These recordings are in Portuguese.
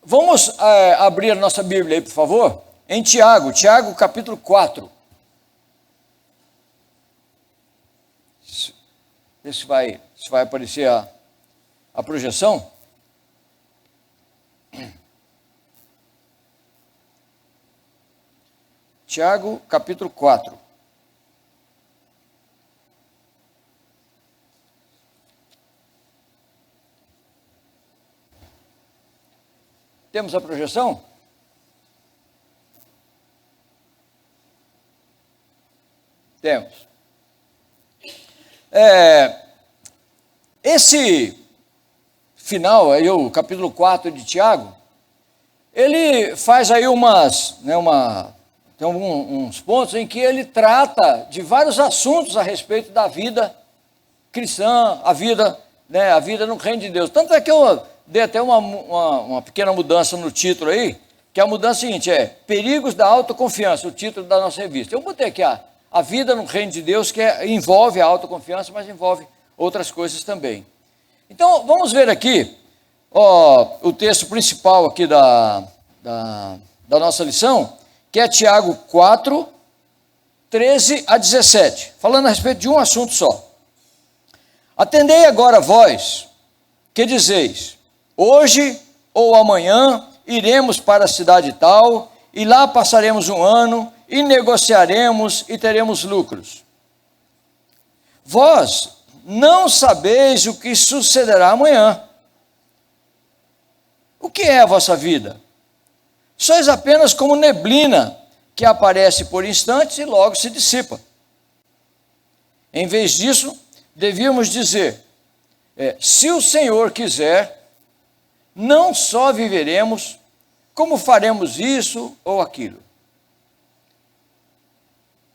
Vamos abrir a nossa Bíblia aí, por favor, em Tiago capítulo 4. Vê se vai aparecer a projeção. Tiago capítulo 4. Temos a projeção? Temos. Esse final, aí, o capítulo 4 de Tiago, ele faz aí tem uns pontos em que ele trata de vários assuntos a respeito da vida cristã, a vida no reino de Deus. Tanto é que eu dei até uma pequena mudança no título aí, que a mudança seguinte Perigos da Autoconfiança, o título da nossa revista. Eu botei aqui a vida no reino de Deus, que envolve a autoconfiança, mas envolve outras coisas também. Então, vamos ver aqui o texto principal aqui da nossa lição, que é Tiago 4, 13 a 17, falando a respeito de um assunto só. Atendei agora vós, que dizeis, hoje ou amanhã iremos para a cidade tal, e lá passaremos um ano, e negociaremos e teremos lucros. Vós não sabeis o que sucederá amanhã. O que é a vossa vida? Sois apenas como neblina, que aparece por instantes e logo se dissipa. Em vez disso, devíamos dizer, se o Senhor quiser, não só viveremos, como faremos isso ou aquilo.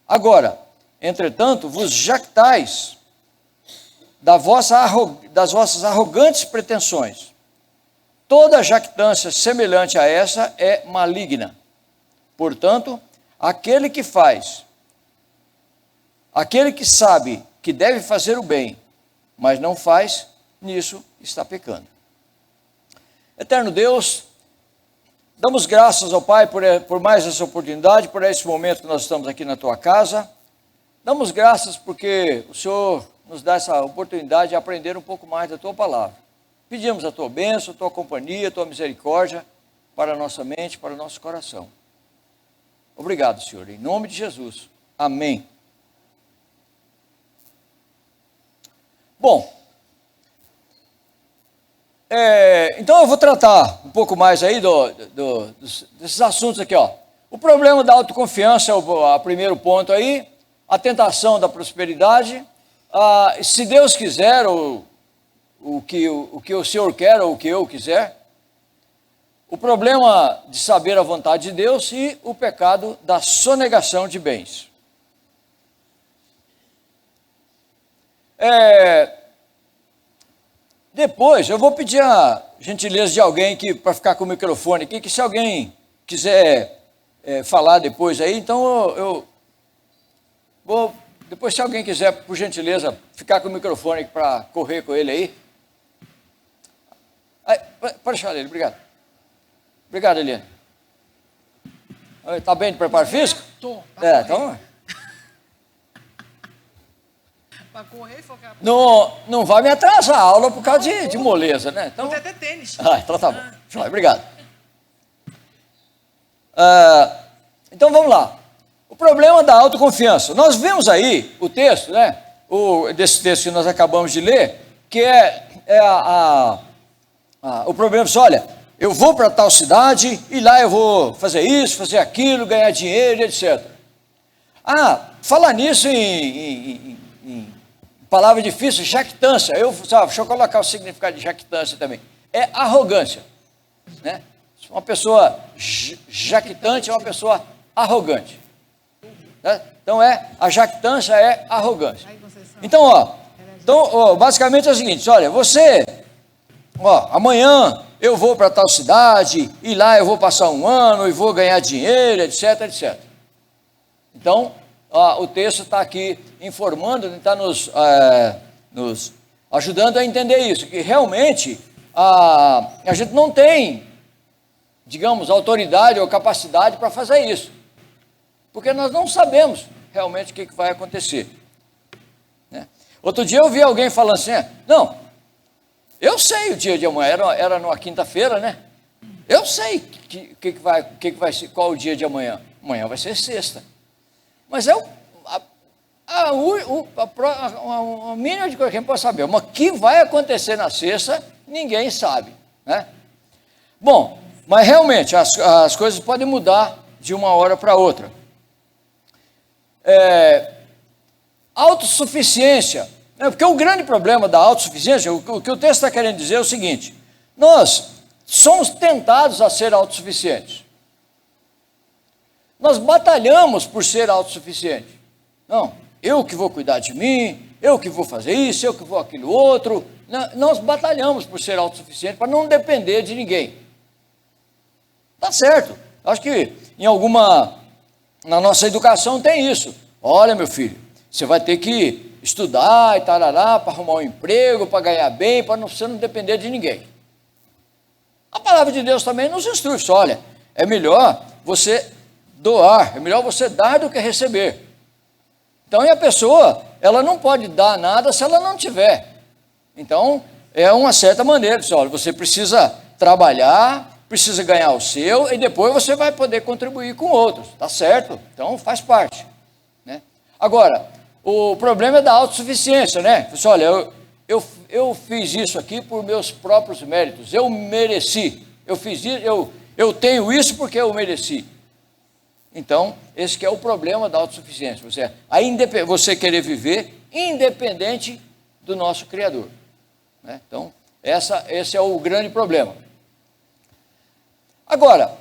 Agora, entretanto, vos jactais das vossas arrogantes pretensões. Toda jactância semelhante a essa é maligna. Portanto, aquele que sabe que deve fazer o bem, mas não faz, nisso está pecando. Eterno Deus, damos graças ao Pai por mais essa oportunidade, por esse momento que nós estamos aqui na Tua casa. Damos graças porque o Senhor nos dá essa oportunidade de aprender um pouco mais da Tua palavra. Pedimos a Tua bênção, a Tua companhia, a Tua misericórdia para a nossa mente, para o nosso coração. Obrigado, Senhor, em nome de Jesus. Amém. Bom, então eu vou tratar um pouco mais aí desses assuntos aqui, ó. O problema da autoconfiança é o primeiro ponto aí, a tentação da prosperidade, se Deus quiser, ou o que o Senhor quer, ou o que eu quiser, o problema de saber a vontade de Deus e o pecado da sonegação de bens. Depois, eu vou pedir a gentileza de alguém para ficar com o microfone aqui, que se alguém quiser falar depois aí, então eu vou, depois se alguém quiser, por gentileza, ficar com o microfone para correr com ele aí. Pode deixar ele, obrigado. Obrigado, Eliane. Está bem de preparo físico? Estou. Então... Para correr e focar. Não vai me atrasar a aula por causa de moleza, né? Então, até tênis. Então tá bom. Obrigado. Então vamos lá. O problema da autoconfiança. Nós vemos aí o texto, né? Desse texto que nós acabamos de ler, que o problema é, olha, eu vou para tal cidade e lá eu vou fazer isso, fazer aquilo, ganhar dinheiro, etc. Falar nisso em palavra difícil, jactância. Deixa eu colocar o significado de jactância também. É arrogância, né? Uma pessoa jactante é uma pessoa arrogante, né? Então a jactância é arrogância. Então, basicamente é o seguinte, olha, amanhã eu vou para tal cidade e lá eu vou passar um ano e vou ganhar dinheiro, etc, etc. Então, o texto está aqui informando, está nos ajudando a entender isso, que realmente a gente não tem, digamos, autoridade ou capacidade para fazer isso, porque nós não sabemos realmente o que vai acontecer, né? Outro dia eu vi alguém falando assim, não, eu sei o dia de amanhã, era numa quinta-feira, né? Eu sei qual o dia de amanhã. Amanhã vai ser sexta. Mas a mínima de coisa que a gente pode saber, mas o que vai acontecer na sexta, ninguém sabe, né? Bom, mas realmente as coisas podem mudar de uma hora para outra. Autossuficiência, né? Porque o grande problema da autossuficiência, o que o texto está querendo dizer é o seguinte: nós somos tentados a ser autossuficientes. Nós batalhamos por ser autossuficientes. Não, eu que vou cuidar de mim, eu que vou fazer isso, eu que vou aquilo outro. Nós batalhamos por ser autossuficientes, para não depender de ninguém. Tá certo. Acho que na nossa educação tem isso. Olha, meu filho, você vai ter que estudar e tarará, para arrumar um emprego, para ganhar bem, para você não depender de ninguém. A palavra de Deus também nos instrui. Olha, é melhor você doar, é melhor você dar do que receber. Então, e a pessoa, ela não pode dar nada se ela não tiver. Então, é uma certa maneira, olha, você precisa trabalhar, precisa ganhar o seu, e depois você vai poder contribuir com outros, tá certo? Então, faz parte, né? Agora, o problema é da autossuficiência, né? Você, olha, eu fiz isso aqui por meus próprios méritos, eu mereci, eu fiz isso, eu tenho isso porque eu mereci. Então, esse que é o problema da autossuficiência, você querer viver independente do nosso Criador, né? Então, esse é o grande problema. Agora,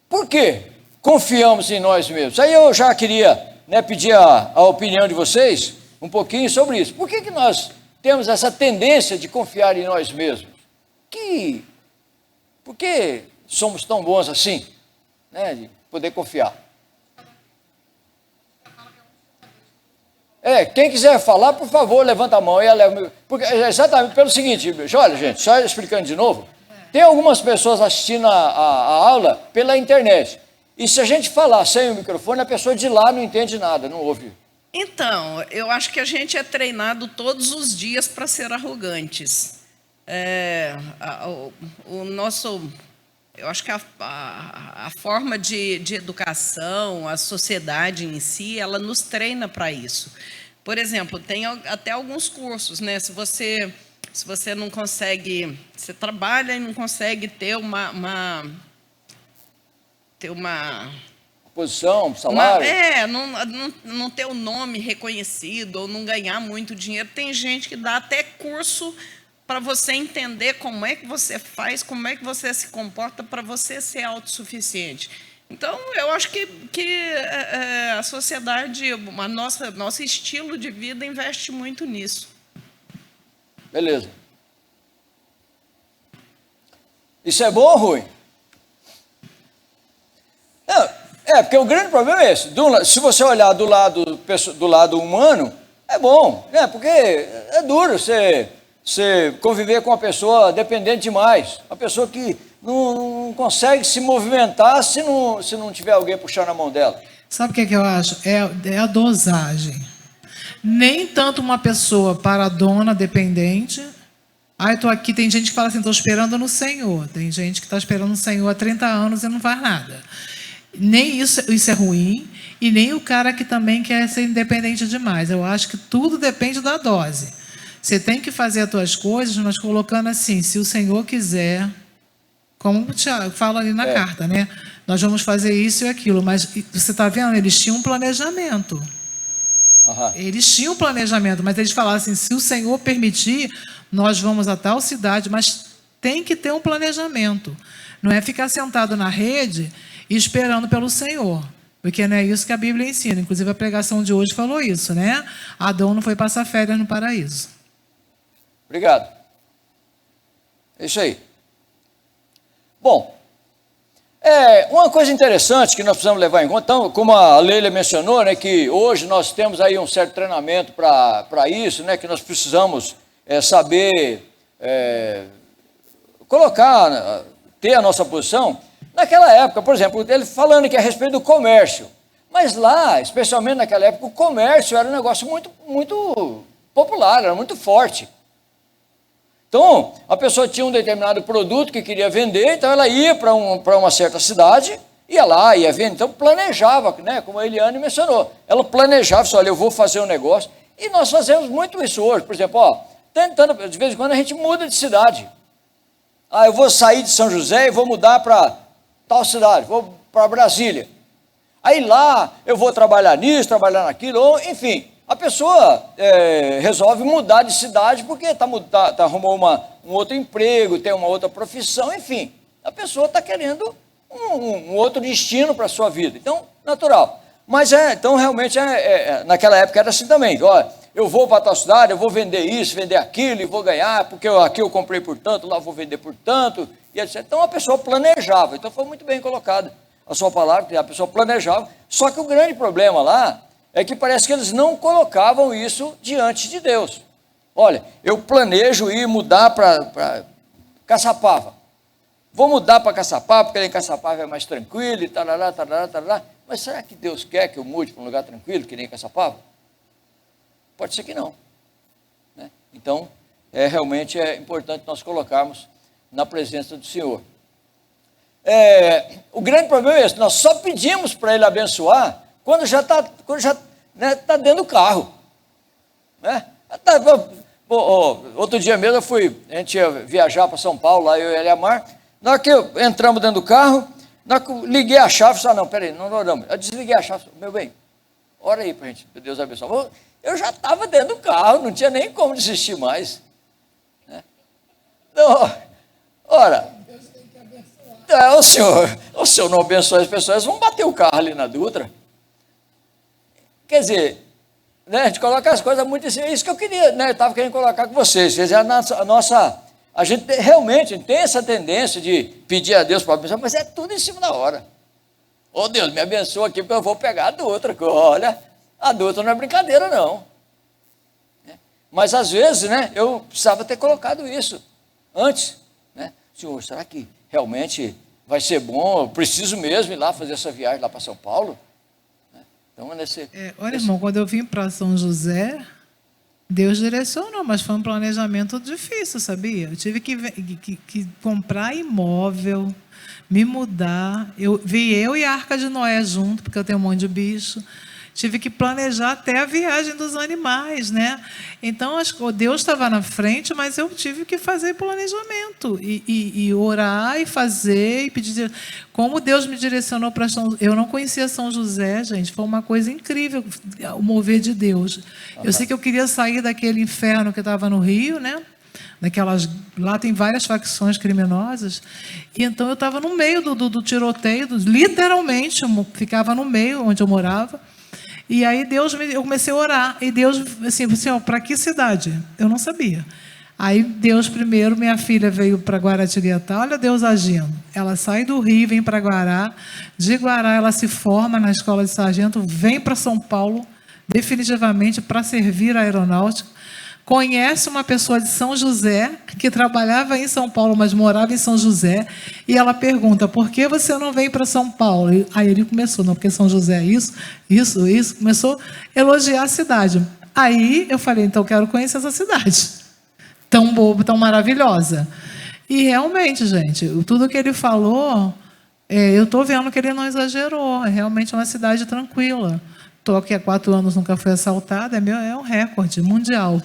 por que confiamos em nós mesmos? Aí eu já queria, né, pedir a opinião de vocês um pouquinho sobre isso. Por que nós temos essa tendência de confiar em nós mesmos? Por que somos tão bons assim, né, de poder confiar? Quem quiser falar, por favor, levanta a mão. Porque, exatamente pelo seguinte, olha, gente, só explicando de novo, tem algumas pessoas assistindo a aula pela internet, e se a gente falar sem o microfone, a pessoa de lá não entende nada, não ouve. Então, eu acho que a gente é treinado todos os dias para ser arrogantes. Eu acho que a forma de educação, a sociedade em si, ela nos treina para isso. Por exemplo, tem até alguns cursos, né? Se você não consegue, você trabalha e não consegue ter uma posição, salário. Não ter o nome reconhecido ou não ganhar muito dinheiro. Tem gente que dá até curso para você entender como é que você faz, como é que você se comporta para você ser autossuficiente. Então, eu acho que a sociedade, nosso estilo de vida investe muito nisso. Beleza. Isso é bom ou ruim? Porque o grande problema é esse. Se você olhar do lado humano, é bom, né? Porque é duro você conviver com uma pessoa dependente demais, uma pessoa que não consegue se movimentar se não tiver alguém puxando a mão dela. Sabe o que eu acho? É a dosagem. Nem tanto uma pessoa paradona, dependente. Estou aqui, tem gente que fala assim, estou esperando no Senhor. Tem gente que está esperando no Senhor há 30 anos e não faz nada. Nem isso é ruim, e nem o cara que também quer ser independente demais. Eu acho que tudo depende da dose. Você tem que fazer as tuas coisas, mas colocando assim, se o Senhor quiser, como o Tiago fala ali na carta, né? Nós vamos fazer isso e aquilo, mas você está vendo? Eles tinham um planejamento. Uhum. Eles tinham um planejamento, mas eles falaram assim, se o Senhor permitir, nós vamos a tal cidade, mas tem que ter um planejamento. Não é ficar sentado na rede e esperando pelo Senhor, porque não é isso que a Bíblia ensina. Inclusive, a pregação de hoje falou isso, né? Adão não foi passar férias no paraíso. Obrigado. É isso aí. Bom, uma coisa interessante que nós precisamos levar em conta, então, como a Leila mencionou, né, que hoje nós temos aí um certo treinamento para isso, né, que nós precisamos saber colocar, ter a nossa posição. Naquela época, por exemplo, ele falando que a respeito do comércio. Mas lá, especialmente naquela época, o comércio era um negócio muito, muito popular, era muito forte. Então, a pessoa tinha um determinado produto que queria vender, então ela ia para uma certa cidade, ia lá, ia vender, então planejava, né, como a Eliane mencionou. Ela planejava, disse, olha, eu vou fazer um negócio. E nós fazemos muito isso hoje. Por exemplo, tentando, de vez em quando a gente muda de cidade. Eu vou sair de São José e vou mudar para tal cidade, vou para Brasília. Aí lá eu vou trabalhar nisso, trabalhar naquilo, ou, enfim, a pessoa resolve mudar de cidade porque arrumou um outro emprego, tem uma outra profissão, enfim, a pessoa está querendo um outro destino para a sua vida. Então, natural. Mas então realmente naquela época era assim também. Olha, eu vou para tal cidade, eu vou vender isso, vender aquilo, e vou ganhar, porque aqui eu comprei por tanto, lá eu vou vender por tanto, e etc. Então a pessoa planejava, então foi muito bem colocada a sua palavra, a pessoa planejava, só que o grande problema lá é que parece que eles não colocavam isso diante de Deus. Olha, eu planejo ir mudar para Caçapava, vou mudar para Caçapava, porque em Caçapava é mais tranquilo, e tarará, tarará, tarará. Mas será que Deus quer que eu mude para um lugar tranquilo, que nem Caçapava? Pode ser que não. Né? Então, realmente é importante nós colocarmos na presença do Senhor. O grande problema é esse, nós só pedimos para Ele abençoar quando já está tá dentro do carro. Né? Outro dia mesmo a gente ia viajar para São Paulo, lá eu e Eliamar, na hora que entramos dentro do carro, na hora que eu liguei a chave, não, peraí, não oramos. Eu desliguei a chave, meu bem, ora aí para a gente, Deus abençoe. Eu já estava dentro do carro, não tinha nem como desistir mais. Né? Então, ora, o senhor não abençoa as pessoas, vão bater o carro ali na Dutra. Quer dizer, né, a gente coloca as coisas muito assim, é isso que eu queria, né, eu estava querendo colocar com vocês. Quer dizer, a gente realmente tem essa tendência de pedir a Deus para abençoar, mas é tudo em cima da hora. Ô Deus, me abençoa aqui, porque eu vou pegar a Dutra. Olha, a Dutra não é brincadeira, não. Mas às vezes, né, eu precisava ter colocado isso antes. Né? Senhor, será que realmente vai ser bom? Eu preciso mesmo ir lá fazer essa viagem lá para São Paulo? Então, olha, irmão, quando eu vim para São José, Deus direcionou, mas foi um planejamento difícil, sabia? Eu tive que comprar imóvel, me mudar. Eu e a Arca de Noé junto, porque eu tenho um monte de bicho. Tive que planejar até a viagem dos animais, né? Então, Deus estava na frente, mas eu tive que fazer planejamento e orar e fazer e pedir. Como Deus me direcionou para eu não conhecia São José, gente, foi uma coisa incrível o mover de Deus. Eu sei que eu queria sair daquele inferno que estava no Rio, né? Lá tem várias facções criminosas, e então eu estava no meio do tiroteio, literalmente, eu ficava no meio onde eu morava. E aí eu comecei a orar, e Deus, assim, para que cidade? Eu não sabia. Aí Deus primeiro, minha filha veio para Guaratinguetá, olha Deus agindo. Ela sai do Rio, vem para Guará, de Guará ela se forma na escola de sargento, vem para São Paulo, definitivamente para servir a aeronáutica. Conhece uma pessoa de São José, que trabalhava em São Paulo, mas morava em São José, e ela pergunta, por que você não vem para São Paulo? Aí ele começou, não, porque São José é isso, começou a elogiar a cidade. Aí eu falei, então eu quero conhecer essa cidade, tão boa, tão maravilhosa. E realmente, gente, tudo que ele falou, eu estou vendo que ele não exagerou, é realmente uma cidade tranquila. Estou aqui há 4 anos, nunca fui assaltada, é um recorde mundial.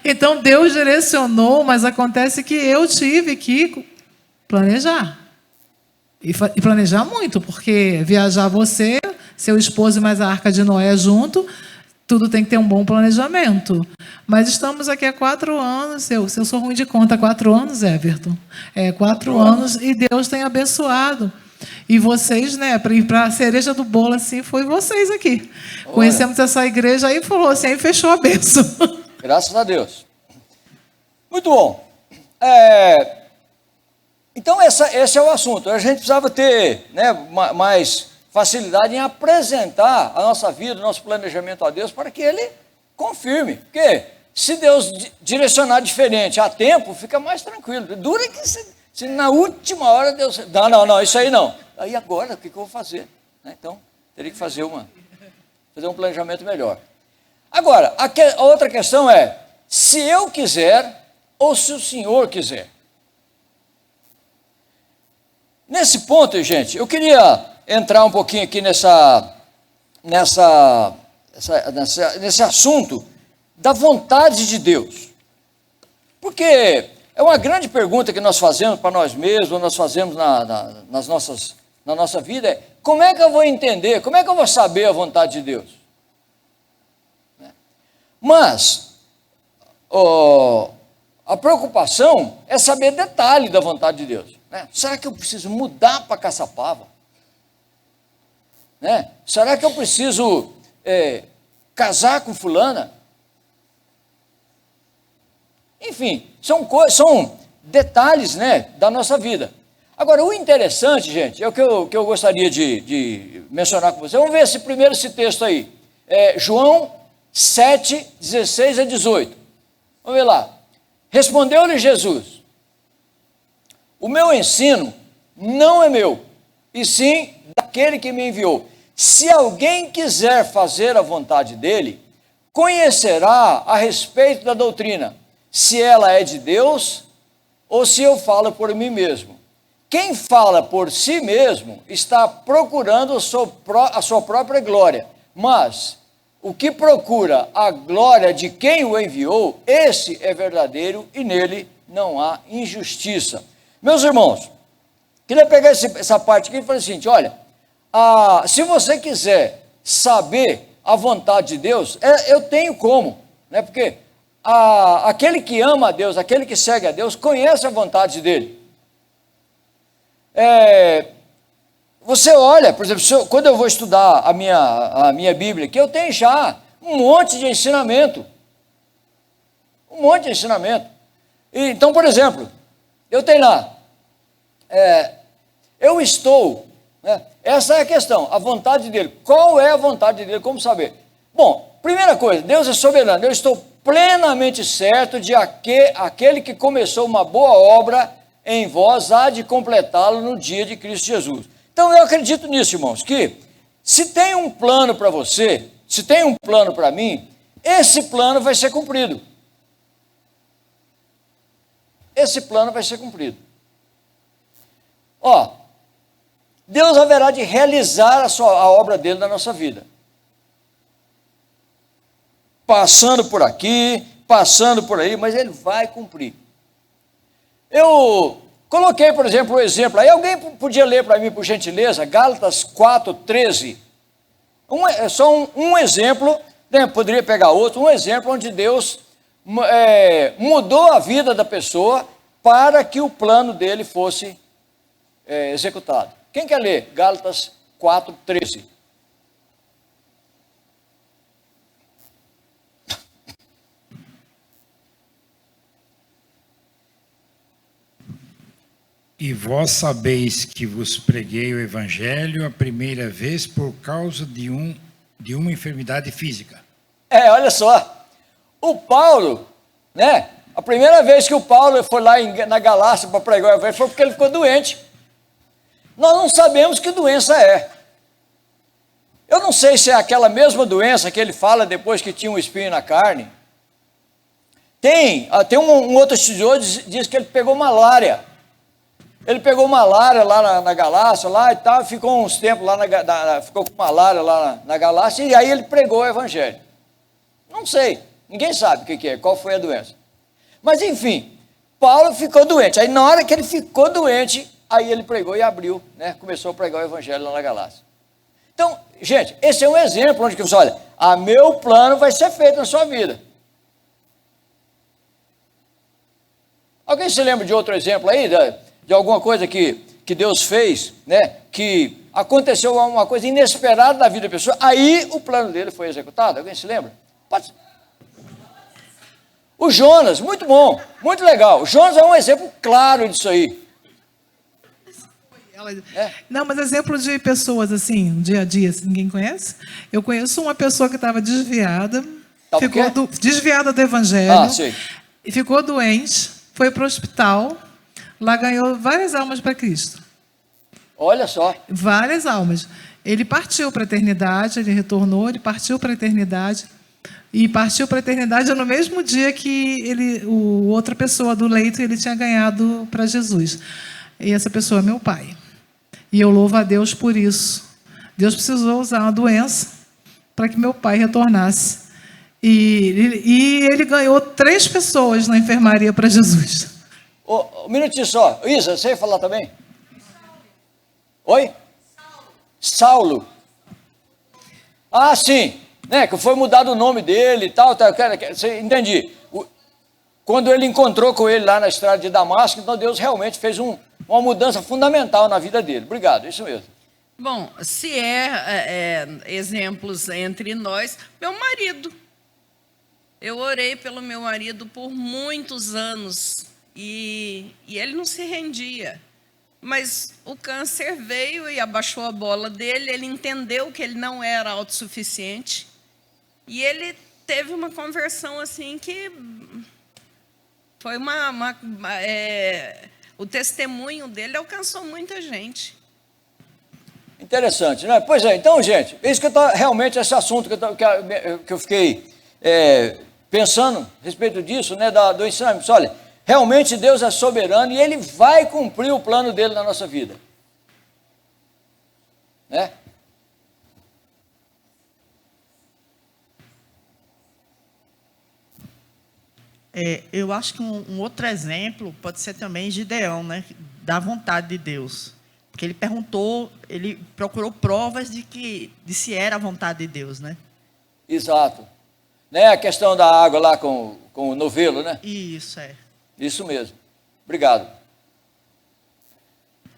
Então, Deus direcionou, mas acontece que eu tive que planejar. E planejar muito, porque viajar você, seu esposo e mais a Arca de Noé junto, tudo tem que ter um bom planejamento. Mas estamos aqui há 4 anos, eu sou ruim de conta, 4 anos, Everton. 4 anos, e Deus tem abençoado. E vocês, né, para a cereja do bolo, assim, foi vocês aqui. Olha. Conhecemos essa igreja aí e falou assim, aí fechou a bênção. Graças a Deus. Muito bom. Então, esse é o assunto. A gente precisava ter, né, mais facilidade em apresentar a nossa vida, o nosso planejamento a Deus, para que Ele confirme. Porque se Deus direcionar diferente a tempo, fica mais tranquilo. Dura que se na última hora Deus... Não, isso aí não. Aí agora, o que eu vou fazer? Então, teria que fazer um planejamento melhor. Agora, a outra questão é, se eu quiser ou se o Senhor quiser. Nesse ponto, gente, eu queria entrar um pouquinho aqui nesse assunto da vontade de Deus. Porque é uma grande pergunta que nós fazemos para nós mesmos, nós fazemos na nossa vida, é como é que eu vou entender, como é que eu vou saber a vontade de Deus? Mas a preocupação é saber detalhe da vontade de Deus. Será que eu preciso mudar para Caçapava? Será que eu preciso casar com fulana? Enfim, são detalhes, da nossa vida. Agora, o interessante, gente, é o que eu gostaria de mencionar com vocês. Vamos ver esse texto aí. João 7, 16 a 18. Vamos ver lá. Respondeu-lhe Jesus: o meu ensino não é meu, e sim daquele que me enviou. Se alguém quiser fazer a vontade dele, conhecerá a respeito da doutrina, se ela é de Deus ou se eu falo por mim mesmo. Quem fala por si mesmo está procurando a sua própria glória, mas o que procura a glória de quem o enviou, esse é verdadeiro e nele não há injustiça. Meus irmãos, queria pegar essa parte aqui e falar o seguinte: olha, se você quiser saber a vontade de Deus, eu tenho como, porque aquele que ama a Deus, aquele que segue a Deus, conhece a vontade dele. Você olha, por exemplo, quando eu vou estudar a minha Bíblia, que eu tenho já um monte de ensinamento. Então, por exemplo, eu tenho lá, eu estou, essa é a questão, a vontade dele. Qual é a vontade dele? Como saber? Bom, primeira coisa, Deus é soberano. Eu estou plenamente certo de aquele que começou uma boa obra em vós há de completá-lo no dia de Cristo Jesus. Então eu acredito nisso, irmãos, que se tem um plano para você, se tem um plano para mim, esse plano vai ser cumprido. Esse plano vai ser cumprido. Deus haverá de realizar a obra dele na nossa vida. Passando por aqui, passando por aí, mas ele vai cumprir. Eu coloquei, por exemplo, o exemplo, aí alguém podia ler para mim, por gentileza, Gálatas 4:13. Só um exemplo, poderia pegar outro, um exemplo onde Deus mudou a vida da pessoa para que o plano dele fosse executado. Quem quer ler? Gálatas 4:13. E vós sabeis que vos preguei o Evangelho a primeira vez por causa de uma enfermidade física. Olha só, o Paulo, a primeira vez que o Paulo foi lá na Galácia para pregar o Evangelho foi porque ele ficou doente. Nós não sabemos que doença é. Eu não sei se é aquela mesma doença que ele fala depois que tinha um espinho na carne. Tem um outro estudioso que diz que ele pegou malária. Ele pegou malária lá na Galácia, lá e tal, ficou uns tempos lá, ficou com malária lá na Galácia, e aí ele pregou o Evangelho. Não sei, ninguém sabe o que é, qual foi a doença. Mas enfim, Paulo ficou doente. Aí na hora que ele ficou doente, aí ele pregou e abriu, começou a pregar o Evangelho lá na Galácia. Então, gente, esse é um exemplo onde você olha, meu plano vai ser feito na sua vida. Alguém se lembra de outro exemplo aí, de alguma coisa que Deus fez, que aconteceu uma coisa inesperada na vida da pessoa, aí o plano dele foi executado? Alguém se lembra? Pode ser. O Jonas, muito bom, muito legal. O Jonas é um exemplo claro disso aí. Não, mas exemplo de pessoas assim, dia a dia, se ninguém conhece. Eu conheço uma pessoa que estava desviada. Tava o quê? Desviada do evangelho. Ah, sim. E ficou doente, foi para o hospital, lá ganhou várias almas para Cristo. Olha só. Várias almas. Ele partiu para a eternidade, ele retornou, ele partiu para a eternidade. E partiu para a eternidade no mesmo dia que outra pessoa do leito ele tinha ganhado para Jesus. E essa pessoa é meu pai. E eu louvo a Deus por isso. Deus precisou usar uma doença para que meu pai retornasse. E ele ganhou 3 pessoas na enfermaria para Jesus. Um minutinho só. Isa, você ia falar também? Oi? Saulo. Ah, sim. Né, que foi mudado o nome dele e tal. Entendi. Quando ele encontrou com ele lá na estrada de Damasco, então Deus realmente fez uma mudança fundamental na vida dele. Obrigado, isso mesmo. Bom, se exemplos entre nós, meu marido. Eu orei pelo meu marido por muitos anos e ele não se rendia. Mas o câncer veio e abaixou a bola dele, ele entendeu que ele não era autossuficiente. E ele teve uma conversão assim que foi o testemunho dele alcançou muita gente. Interessante, né? Pois é, então, gente, isso que eu tô, realmente esse assunto que eu fiquei pensando a respeito disso, né, do ensinamento. Olha, realmente Deus é soberano e Ele vai cumprir o plano dele na nossa vida. Né? Eu acho que um outro exemplo pode ser também Gideão, né, da vontade de Deus. Porque ele procurou provas de se era a vontade de Deus, né? Exato. Né, a questão da água lá com o novelo, né? Isso, Isso mesmo. Obrigado.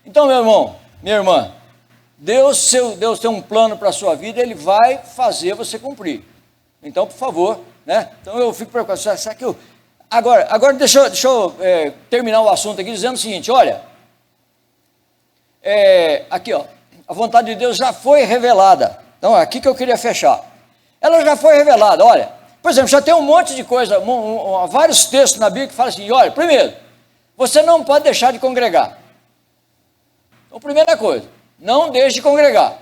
Então, meu irmão, minha irmã, Deus tem um plano para a sua vida, Ele vai fazer você cumprir. Então, por favor, né? Então eu fico preocupado. Será que eu... Agora deixa eu terminar o assunto aqui dizendo o seguinte, olha, aqui, ó, a vontade de Deus já foi revelada. Então, é aqui que eu queria fechar. Ela já foi revelada, olha. Por exemplo, já tem um monte de coisa, vários textos na Bíblia que falam assim, olha, primeiro, você não pode deixar de congregar. Então, primeira coisa, não deixe de congregar.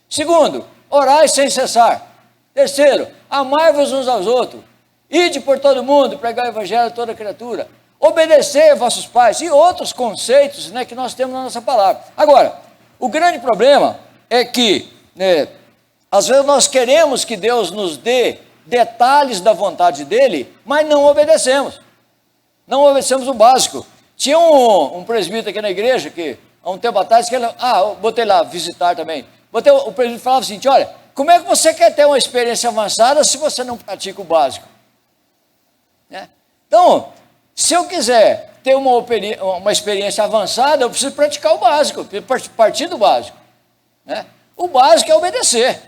Segundo, orai sem cessar. Terceiro, amai-vos uns aos outros. Ide por todo mundo, pregar o evangelho a toda criatura. Obedecer a vossos pais e outros conceitos, né, que nós temos na nossa palavra. Agora, o grande problema é que, às vezes nós queremos que Deus nos dê detalhes da vontade dele, mas não obedecemos. Não obedecemos o básico. Tinha um presbítero aqui na igreja, que há um tempo atrás, que ele, eu botei lá visitar também. O presbítero falava assim, olha, como é que você quer ter uma experiência avançada se você não pratica o básico? Né? Então, se eu quiser ter uma experiência avançada, eu preciso praticar o básico, partir do básico. Né? O básico é obedecer.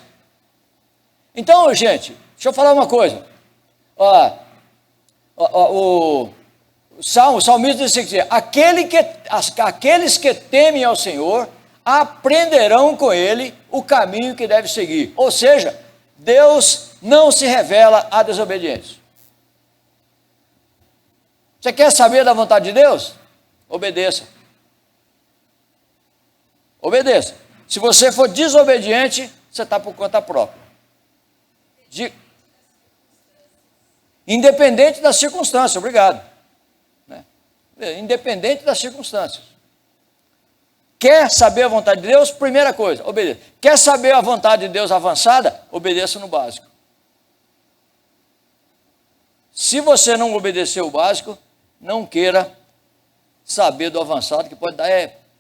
Então, gente, deixa eu falar uma coisa. O salmista diz assim, aqueles que temem ao Senhor aprenderão com ele o caminho que deve seguir. Ou seja, Deus não se revela a desobedientes. Você quer saber da vontade de Deus? Obedeça. Obedeça. Se você for desobediente, você está por conta própria. Independente das circunstâncias, obrigado. Né? Independente das circunstâncias. Quer saber a vontade de Deus? Primeira coisa, obedeça. Quer saber a vontade de Deus avançada? Obedeça no básico. Se você não obedecer o básico, não queira saber do avançado, que pode dar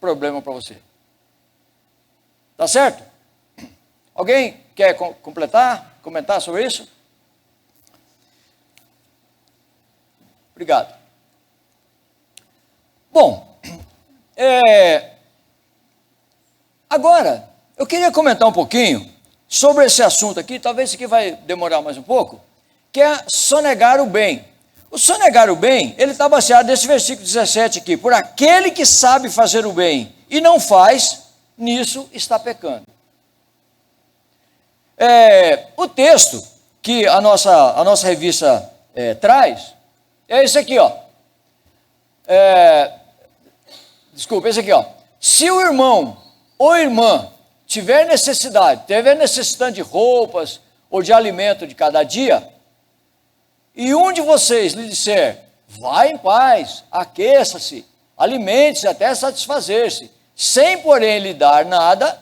problema para você. Tá certo? Alguém quer comentar sobre isso? Obrigado. Bom, agora, eu queria comentar um pouquinho sobre esse assunto aqui, talvez isso aqui vai demorar mais um pouco, que é sonegar o bem. O sonegar o bem, ele está baseado nesse versículo 17 aqui, por aquele que sabe fazer o bem e não faz, nisso está pecando. O texto, que a nossa revista traz é esse aqui, ó. Desculpa, esse aqui, ó. Se o irmão ou irmã tiver necessidade de roupas ou de alimento de cada dia, e um de vocês lhe disser, vá em paz, aqueça-se, alimente-se até satisfazer-se, sem porém lhe dar nada,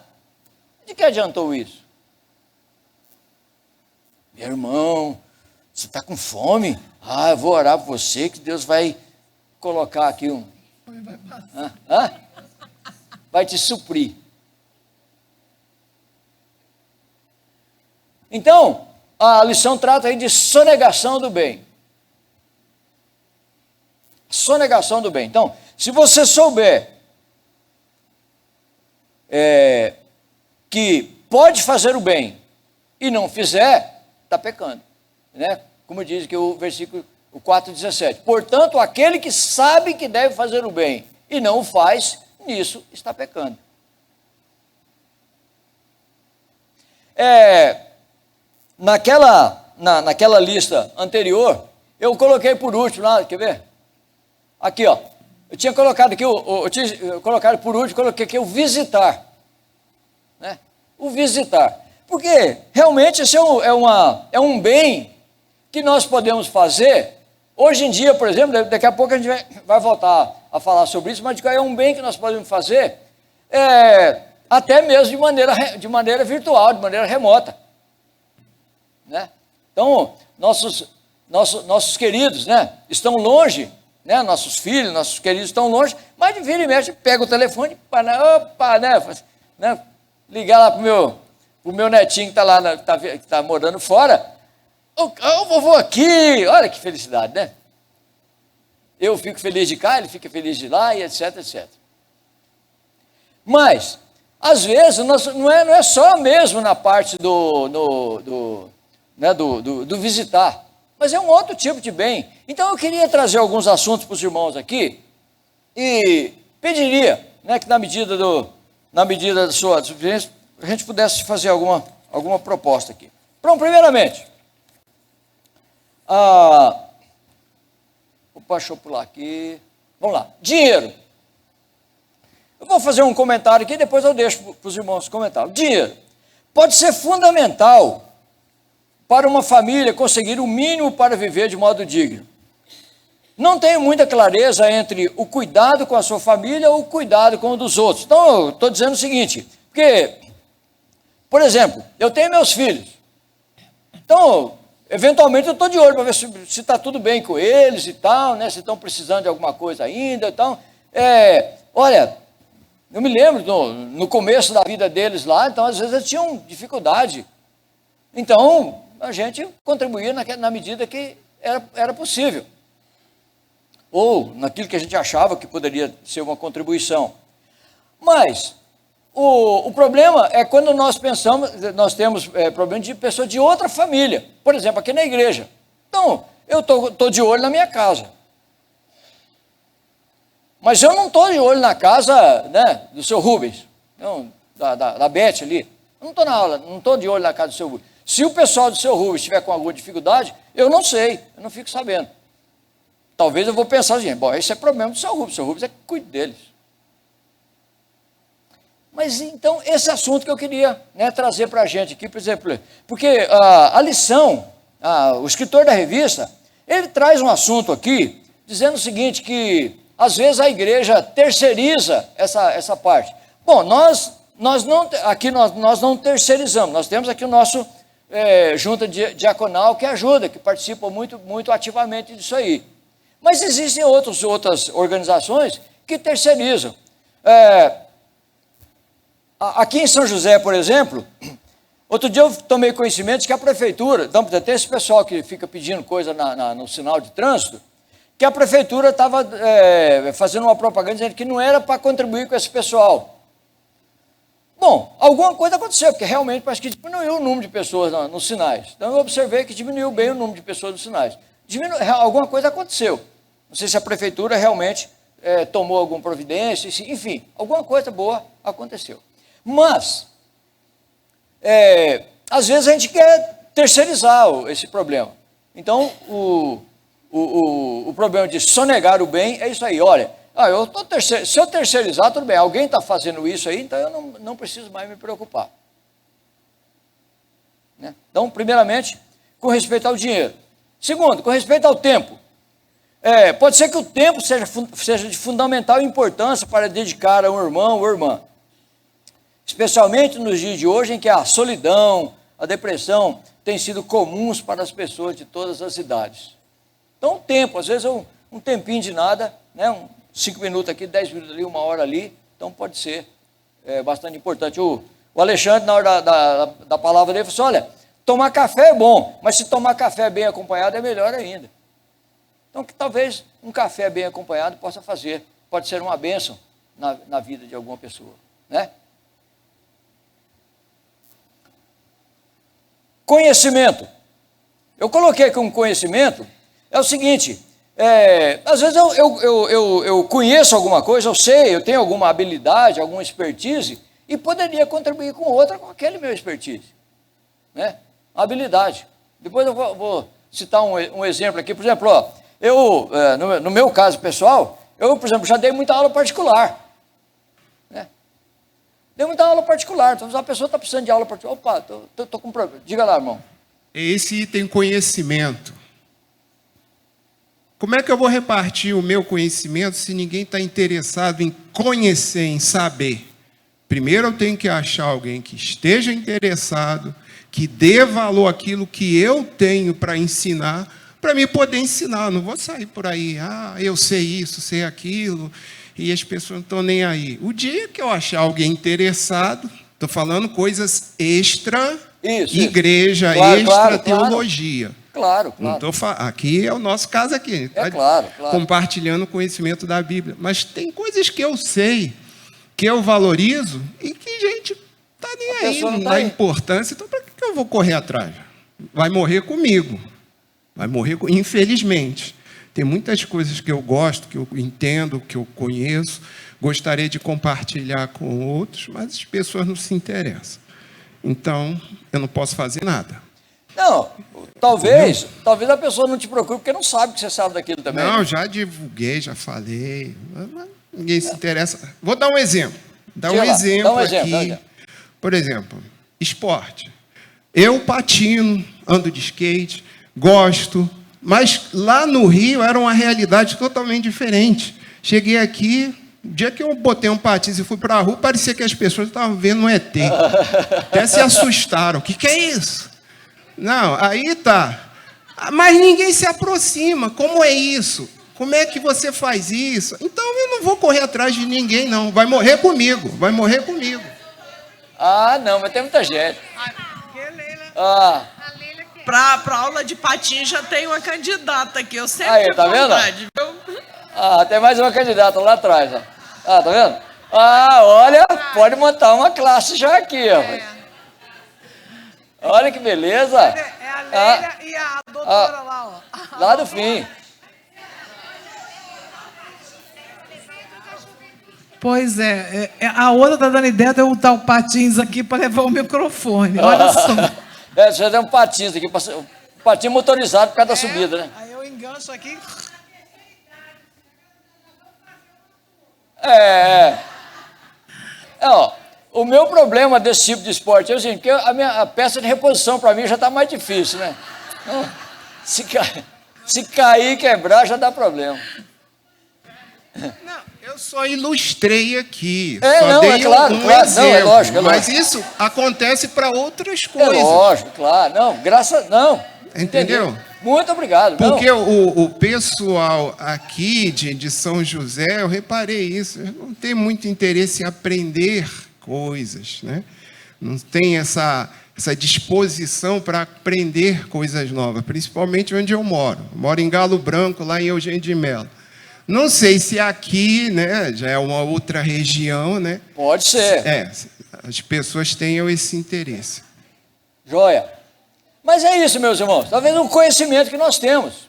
de que adiantou isso? Meu irmão, você está com fome? Ah, eu vou orar por você, que Deus vai colocar aqui vai te suprir. Então, a lição trata aí de sonegação do bem. Sonegação do bem. Então, se você souber que pode fazer o bem e não fizer, está pecando. Né? Como diz aqui o versículo 4,17. Portanto, aquele que sabe que deve fazer o bem e não o faz, nisso está pecando. Naquela lista anterior, eu coloquei por último lá, quer ver? Aqui, ó. Eu tinha colocado aqui, eu tinha colocado por último, coloquei aqui o visitar. Né? O visitar. Porque realmente esse é um bem que nós podemos fazer. Hoje em dia, por exemplo, daqui a pouco a gente vai voltar a falar sobre isso, mas é um bem que nós podemos fazer até mesmo de maneira virtual, de maneira remota. Né? Então, nossos queridos, né, estão longe, né, nossos filhos, nossos queridos estão longe, mas de vira e mexe, pega o telefone, né, ligar lá pro meu netinho que está lá, que tá morando fora. O vovô aqui, olha que felicidade, né? Eu fico feliz de cá, ele fica feliz de lá, e etc, etc. Mas, às vezes, não é só mesmo na parte do visitar, mas é um outro tipo de bem. Então, eu queria trazer alguns assuntos para os irmãos aqui, e pediria, né, que na medida da sua suficiência, a gente pudesse fazer alguma proposta aqui. Pronto, primeiramente, deixa eu pular aqui. Vamos lá. Dinheiro. Eu vou fazer um comentário aqui, depois eu deixo para os irmãos comentar. Dinheiro pode ser fundamental para uma família conseguir o mínimo para viver de modo digno. Não tenho muita clareza entre o cuidado com a sua família ou o cuidado com o dos outros. Então, eu estou dizendo o seguinte, porque, por exemplo, eu tenho meus filhos. Então, eventualmente eu estou de olho para ver se está tudo bem com eles e tal, né? Se estão precisando de alguma coisa ainda. Então, olha, eu me lembro no começo da vida deles lá, então às vezes eles tinham dificuldade. Então, a gente contribuía na medida que era possível. Ou naquilo que a gente achava que poderia ser uma contribuição. Mas o problema é quando nós temos problema de pessoas de outra família. Por exemplo, aqui na igreja. Então, eu estou de olho na minha casa. Mas eu não estou de olho na casa, né, do seu Rubens, não, da Beth ali. Eu não estou na aula, não estou de olho na casa do seu Rubens. Se o pessoal do seu Rubens estiver com alguma dificuldade, eu não sei, eu não fico sabendo. Talvez eu vou pensar assim, bom, esse é problema do seu Rubens é que cuide deles. Mas então, esse assunto que eu queria, né, trazer para a gente aqui, por exemplo, porque a lição, o escritor da revista, ele traz um assunto aqui, dizendo o seguinte, que às vezes a igreja terceiriza essa parte. Bom, nós não terceirizamos, nós temos aqui o nosso junta diaconal que ajuda, que participa muito, muito ativamente disso aí. Mas existem outras organizações que terceirizam. Aqui em São José, por exemplo, outro dia eu tomei conhecimento de que a prefeitura, então tem esse pessoal que fica pedindo coisa no sinal de trânsito, que a prefeitura estava fazendo uma propaganda dizendo que não era para contribuir com esse pessoal. Bom, alguma coisa aconteceu, porque realmente parece que diminuiu o número de pessoas nos sinais. Então eu observei que diminuiu bem o número de pessoas nos sinais. Alguma coisa aconteceu. Não sei se a prefeitura realmente tomou alguma providência, enfim, alguma coisa boa aconteceu. Mas, às vezes a gente quer terceirizar esse problema. Então, o problema de sonegar o bem é isso aí. Olha, se eu terceirizar, tudo bem, alguém está fazendo isso aí, então eu não preciso mais me preocupar. Né? Então, primeiramente, com respeito ao dinheiro. Segundo, com respeito ao tempo. Pode ser que o tempo seja de fundamental importância para dedicar a um irmão ou irmã. Especialmente nos dias de hoje, em que a solidão, a depressão têm sido comuns para as pessoas de todas as idades. Então, o tempo, às vezes um tempinho de nada, né? 5 minutos aqui, 10 minutos ali, 1 hora ali, então pode ser bastante importante. O Alexandre, na hora da palavra dele, falou assim, olha, tomar café é bom, mas se tomar café bem acompanhado é melhor ainda. Então, que talvez um café bem acompanhado pode ser uma bênção na vida de alguma pessoa, né? Conhecimento. Eu coloquei como conhecimento, é o seguinte, às vezes eu conheço alguma coisa, eu sei, eu tenho alguma habilidade, alguma expertise, e poderia contribuir com outra, com aquele meu expertise, né? Habilidade. Depois eu vou citar um exemplo aqui, por exemplo, no meu caso pessoal, eu, por exemplo, já dei muita aula particular, né? Dei muita aula particular, então a pessoa está precisando de aula particular, opa, estou com problema, diga lá, irmão. Esse item conhecimento. Como é que eu vou repartir o meu conhecimento se ninguém está interessado em conhecer, em saber? Primeiro eu tenho que achar alguém que esteja interessado, que dê valor àquilo que eu tenho para ensinar, para mim poder ensinar. Eu não vou sair por aí, eu sei isso, sei aquilo, e as pessoas não estão nem aí. O dia que eu achar alguém interessado, estou falando coisas extra igreja, claro, extra teologia. Claro. Não aqui é o nosso caso aqui. Claro. Compartilhando o conhecimento da Bíblia. Mas tem coisas que eu sei, que eu valorizo, e que, gente, está nem aí, não dá importância. Então, para que eu vou correr atrás? Vai morrer comigo. Infelizmente. Tem muitas coisas que eu gosto, que eu entendo, que eu conheço, gostaria de compartilhar com outros, mas as pessoas não se interessam. Então, eu não posso fazer nada. Não, talvez a pessoa não te procure porque não sabe que você sabe daquilo também. Não, já divulguei, já falei, mas ninguém se interessa. Vou dar um exemplo. Dá um exemplo aqui. Por exemplo, esporte. Eu patino, ando de skate, gosto, mas lá no Rio era uma realidade totalmente diferente. Cheguei aqui, o dia que eu botei um patins e fui para a rua, parecia que as pessoas estavam vendo um ET. Até se assustaram. O que é isso? Não, aí tá. Mas ninguém se aproxima. Como é isso? Como é que você faz isso? Então eu não vou correr atrás de ninguém, não. Vai morrer comigo. Não, mas tem muita gente. Para aula de patins já tem uma candidata aqui. Eu sempre tive vontade, viu? Tem mais uma candidata lá atrás. Ó. Tá vendo? Olha, pode montar uma classe já aqui, ó. Olha que beleza. É a Leila e a doutora lá, ó. Lá do fim. Pois a outra está dando ideia de eu botar o patins aqui para levar o microfone. Olha só. Você tem um patins aqui, um patinho motorizado por causa da subida, né? Aí eu engancho aqui. O meu problema desse tipo de esporte é o seguinte, porque a peça de reposição para mim já está mais difícil, né? Se cair e quebrar, já dá problema. Não, eu só ilustrei aqui. Claro, exemplo, é lógico. Mas isso acontece para outras coisas. É lógico, claro. Não. Entendeu? Entendi. Muito obrigado. Porque o pessoal aqui de São José, eu reparei isso, não tem muito interesse em aprender coisas, né? Não tem essa disposição para aprender coisas novas, principalmente onde eu moro. Eu moro em Galo Branco, lá em Eugênio de Melo. Não sei se aqui, né, já é uma outra região, né? Pode ser. As pessoas tenham esse interesse. Joia. Mas é isso, meus irmãos. Talvez um conhecimento que nós temos.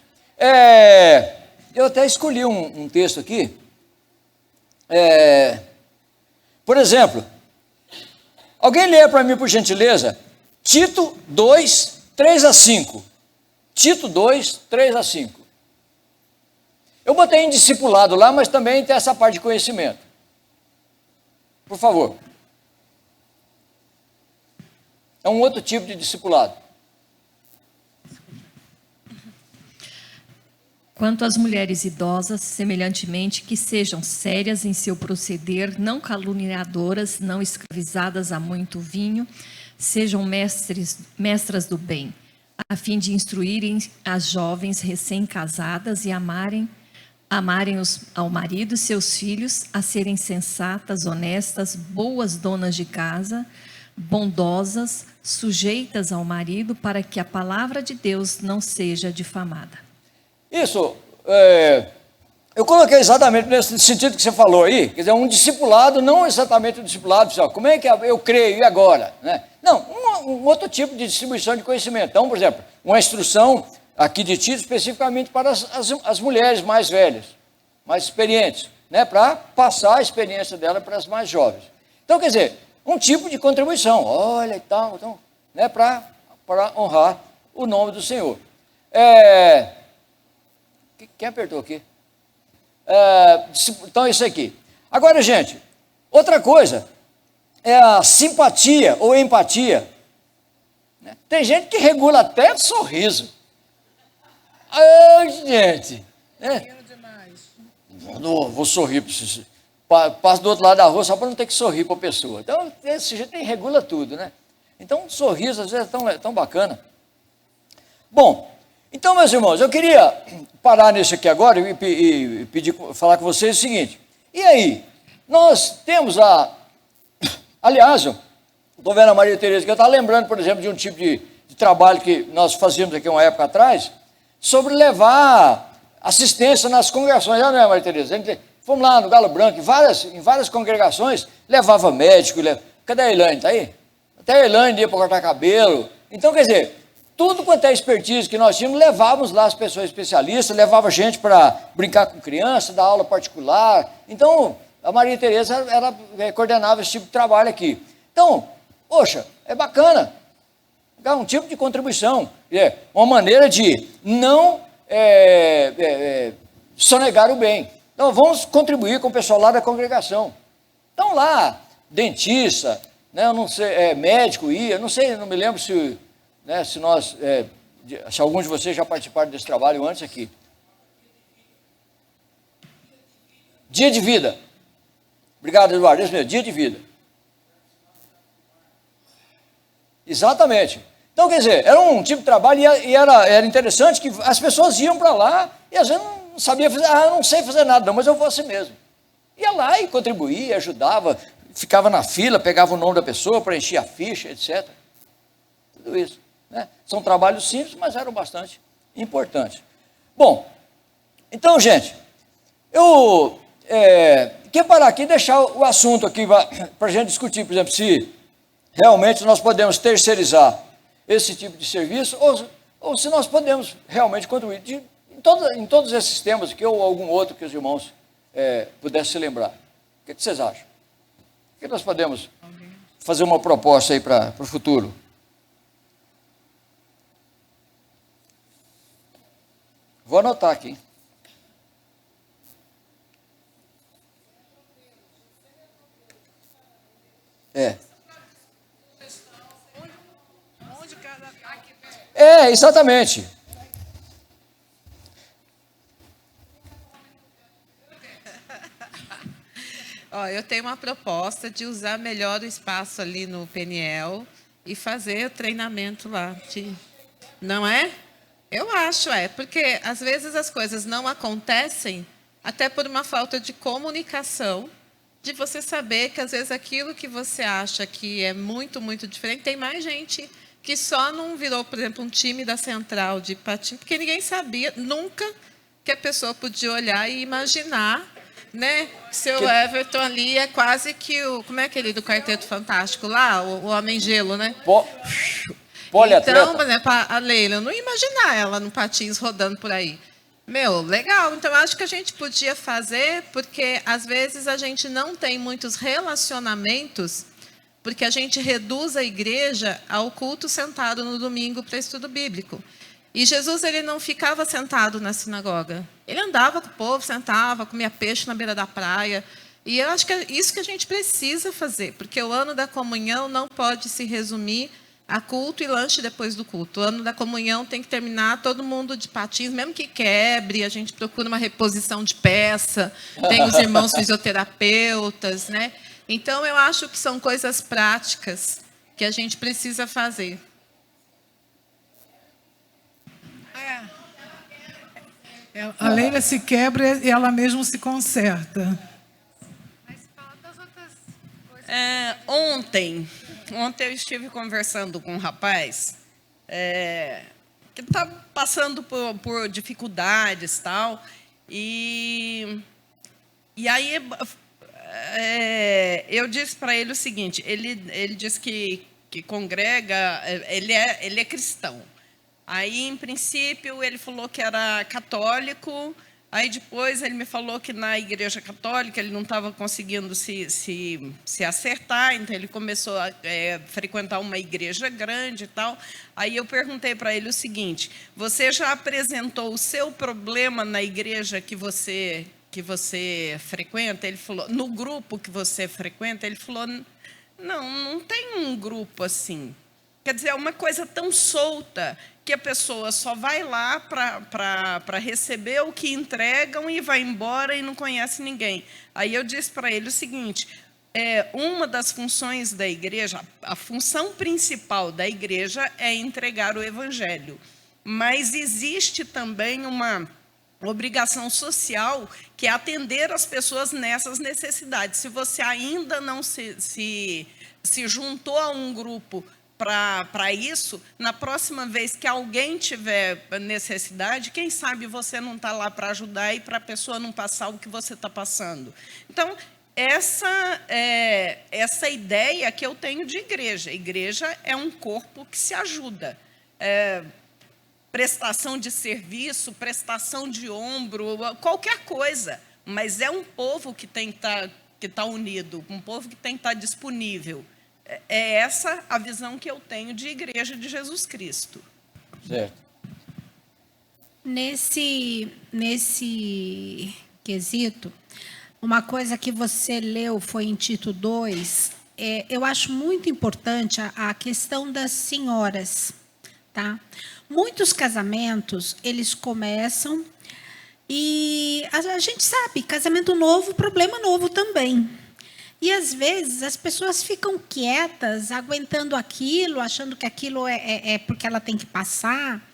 Eu até escolhi um texto aqui. Por exemplo, alguém lê para mim, por gentileza, Tito 2, 3-5. Tito 2, 3-5. Eu botei em discipulado lá, mas também tem essa parte de conhecimento. Por favor. É um outro tipo de discipulado. Quanto às mulheres idosas, semelhantemente, que sejam sérias em seu proceder, não caluniadoras, não escravizadas a muito vinho, sejam mestras do bem, a fim de instruírem as jovens recém-casadas e amarem ao marido e seus filhos, a serem sensatas, honestas, boas donas de casa, bondosas, sujeitas ao marido, para que a palavra de Deus não seja difamada. Isso, eu coloquei exatamente nesse sentido que você falou aí, quer dizer, um discipulado, não exatamente um discipulado, pessoal, como é que eu creio e agora? Né? Não, um outro tipo de distribuição de conhecimento. Então, por exemplo, uma instrução aqui de Tito especificamente para as mulheres mais velhas, mais experientes, né, para passar a experiência dela para as mais jovens. Então, quer dizer, um tipo de contribuição, olha e tal, então, né, para honrar o nome do Senhor. Quem apertou aqui? Então, isso aqui. Agora, gente, outra coisa é a simpatia ou empatia. Né? Tem gente que regula até o sorriso. Ai, gente. Né? Não, vou sorrir para você. Passo do outro lado da rua só para não ter que sorrir para a pessoa. Então, esse jeito regula tudo, né? Então, um sorriso às vezes é tão bacana. Bom, então, meus irmãos, eu queria parar nisso aqui agora e falar com vocês o seguinte. E aí? Nós temos aliás, eu estou vendo a Maria Tereza, que eu estava lembrando, por exemplo, de um tipo de trabalho que nós fazíamos aqui uma época atrás, sobre levar assistência nas congregações. Já não é, Maria Tereza? Fomos lá no Galo Branco, em várias congregações, levava médico. Cadê a Elaine? Está aí? Até a Elaine ia para cortar cabelo. Então, quer dizer, tudo quanto é expertise que nós tínhamos, levávamos lá as pessoas especialistas, levava gente para brincar com criança, dar aula particular. Então, a Maria Tereza, ela coordenava esse tipo de trabalho aqui. Então, poxa, é bacana. É um tipo de contribuição. É uma maneira de não sonegar o bem. Então, vamos contribuir com o pessoal lá da congregação. Então, lá, dentista, né, eu não sei, médico ia, não sei, não me lembro se... Né, se alguns de vocês já participaram desse trabalho antes aqui. Dia de vida. Obrigado, Eduardo. Isso mesmo, dia de vida. Exatamente. Então, quer dizer, era um tipo de trabalho e era interessante que as pessoas iam para lá e às vezes não sabia fazer, eu não sei fazer nada não, mas eu vou assim mesmo. Ia lá e contribuía, ajudava, ficava na fila, pegava o nome da pessoa, preenchia a ficha, etc. Tudo isso. Né? São trabalhos simples, mas eram bastante importantes. Bom, então, gente, eu quero parar aqui e deixar o assunto aqui para a gente discutir, por exemplo, se realmente nós podemos terceirizar esse tipo de serviço ou se nós podemos realmente contribuir em todos esses temas aqui ou algum outro que os irmãos pudessem se lembrar. O que vocês acham? O que nós podemos fazer uma proposta aí para o futuro? Vou anotar aqui. Exatamente. Eu tenho uma proposta de usar melhor o espaço ali no Peniel e fazer o treinamento lá. Não é? Eu acho, porque às vezes as coisas não acontecem até por uma falta de comunicação, de você saber que às vezes aquilo que você acha que é muito, muito diferente, tem mais gente que só não virou, por exemplo, um time da central de patinho, porque ninguém sabia nunca que a pessoa podia olhar e imaginar, né? Seu Everton ali é quase que como é aquele do Quarteto Fantástico lá, o Homem Gelo, né? Então, por exemplo, a Leila, eu não ia imaginar ela no patins rodando por aí. Legal. Então, eu acho que a gente podia fazer, porque às vezes a gente não tem muitos relacionamentos porque a gente reduz a igreja ao culto sentado no domingo para estudo bíblico. E Jesus, ele não ficava sentado na sinagoga. Ele andava com o povo, sentava, comia peixe na beira da praia. E eu acho que é isso que a gente precisa fazer, porque o ano da comunhão não pode se resumir a culto e lanche depois do culto. O ano da comunhão tem que terminar todo mundo de patins, mesmo que quebre, a gente procura uma reposição de peça, tem os irmãos fisioterapeutas, né? Então, eu acho que são coisas práticas que a gente precisa fazer. A Leila se quebra e ela mesma se conserta. Ontem eu estive conversando com um rapaz que está passando por dificuldades e tal. E aí eu disse para ele o seguinte, ele disse que congrega, ele é cristão. Aí, em princípio, ele falou que era católico. Aí, depois, ele me falou que na igreja católica ele não estava conseguindo se acertar. Então, ele começou a frequentar uma igreja grande e tal. Aí, eu perguntei para ele o seguinte, você já apresentou o seu problema na igreja que você frequenta? Ele falou, no grupo que você frequenta? Ele falou, não tem um grupo assim. Quer dizer, é uma coisa tão solta que a pessoa só vai lá para receber o que entregam e vai embora e não conhece ninguém. Aí eu disse para ele o seguinte, uma das funções da igreja, a função principal da igreja é entregar o evangelho. Mas existe também uma obrigação social que é atender as pessoas nessas necessidades. Se você ainda não se juntou a um grupo para isso, na próxima vez que alguém tiver necessidade, quem sabe você não está lá para ajudar e para a pessoa não passar o que você está passando. Então, essa ideia que eu tenho de igreja. Igreja é um corpo que se ajuda. Prestação de serviço, prestação de ombro, qualquer coisa. Mas é um povo que tem que tá unido, um povo que tem que estar disponível. É essa a visão que eu tenho de igreja de Jesus Cristo. Certo. Nesse quesito, uma coisa que você leu foi em Tito 2, eu acho muito importante a questão das senhoras, tá? Muitos casamentos, eles começam e a gente sabe, casamento novo, problema novo também. E, às vezes, as pessoas ficam quietas, aguentando aquilo, achando que aquilo é porque ela tem que passar.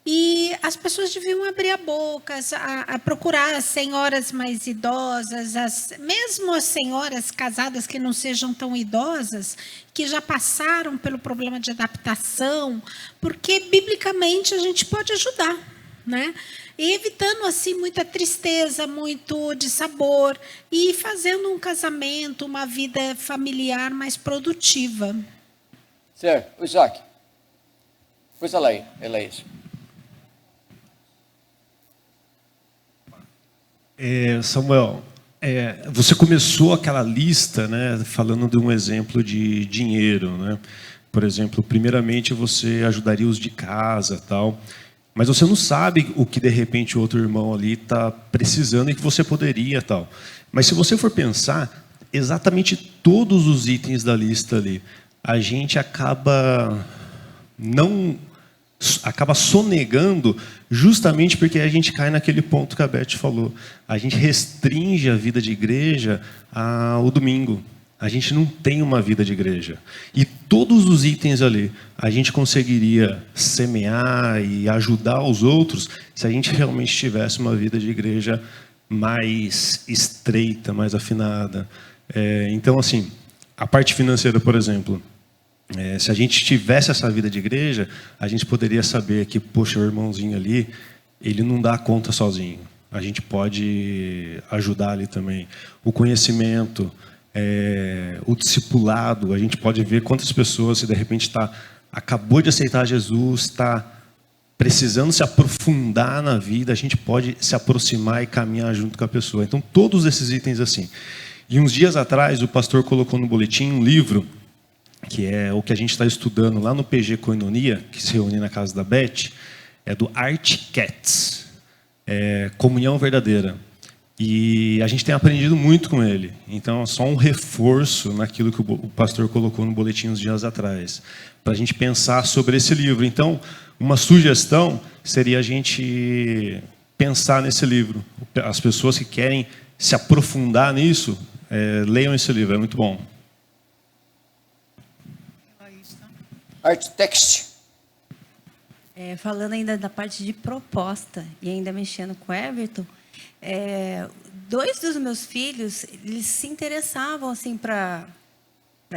E as pessoas deviam abrir a boca, a procurar as senhoras mais idosas, mesmo as senhoras casadas que não sejam tão idosas, que já passaram pelo problema de adaptação, porque, biblicamente, a gente pode ajudar, né? E evitando assim muita tristeza, muito dissabor, e fazendo um casamento, uma vida familiar mais produtiva. Certo. Isaac. Pois ela é isso. Samuel, você começou aquela lista, né, falando de um exemplo de dinheiro, né? Por exemplo, primeiramente você ajudaria os de casa, tal. Mas você não sabe o que, de repente, o outro irmão ali está precisando e que você poderia, tal. Mas se você for pensar, exatamente todos os itens da lista ali, a gente acaba sonegando justamente porque a gente cai naquele ponto que a Beth falou. A gente restringe a vida de igreja ao domingo. A gente não tem uma vida de igreja. E todos os itens ali, a gente conseguiria semear e ajudar os outros se a gente realmente tivesse uma vida de igreja mais estreita, mais afinada. Então, assim, a parte financeira, por exemplo, se a gente tivesse essa vida de igreja, a gente poderia saber que, poxa, o irmãozinho ali, ele não dá conta sozinho. A gente pode ajudar ali também. O conhecimento... o discipulado, a gente pode ver quantas pessoas, se de repente acabou de aceitar Jesus, está precisando se aprofundar na vida, a gente pode se aproximar e caminhar junto com a pessoa. Então, todos esses itens assim. E uns dias atrás, o pastor colocou no boletim um livro que é o que a gente está estudando lá no PG Koinonia, que se reúne na casa da Beth, é do Art Katz, Comunhão Verdadeira. E a gente tem aprendido muito com ele. Então, é só um reforço naquilo que o pastor colocou no boletim uns dias atrás, para a gente pensar sobre esse livro. Então, uma sugestão seria a gente pensar nesse livro. As pessoas que querem se aprofundar nisso, leiam esse livro, é muito bom. Art Text. Falando ainda da parte de proposta e ainda mexendo com o Everton, dois dos meus filhos, eles se interessavam assim para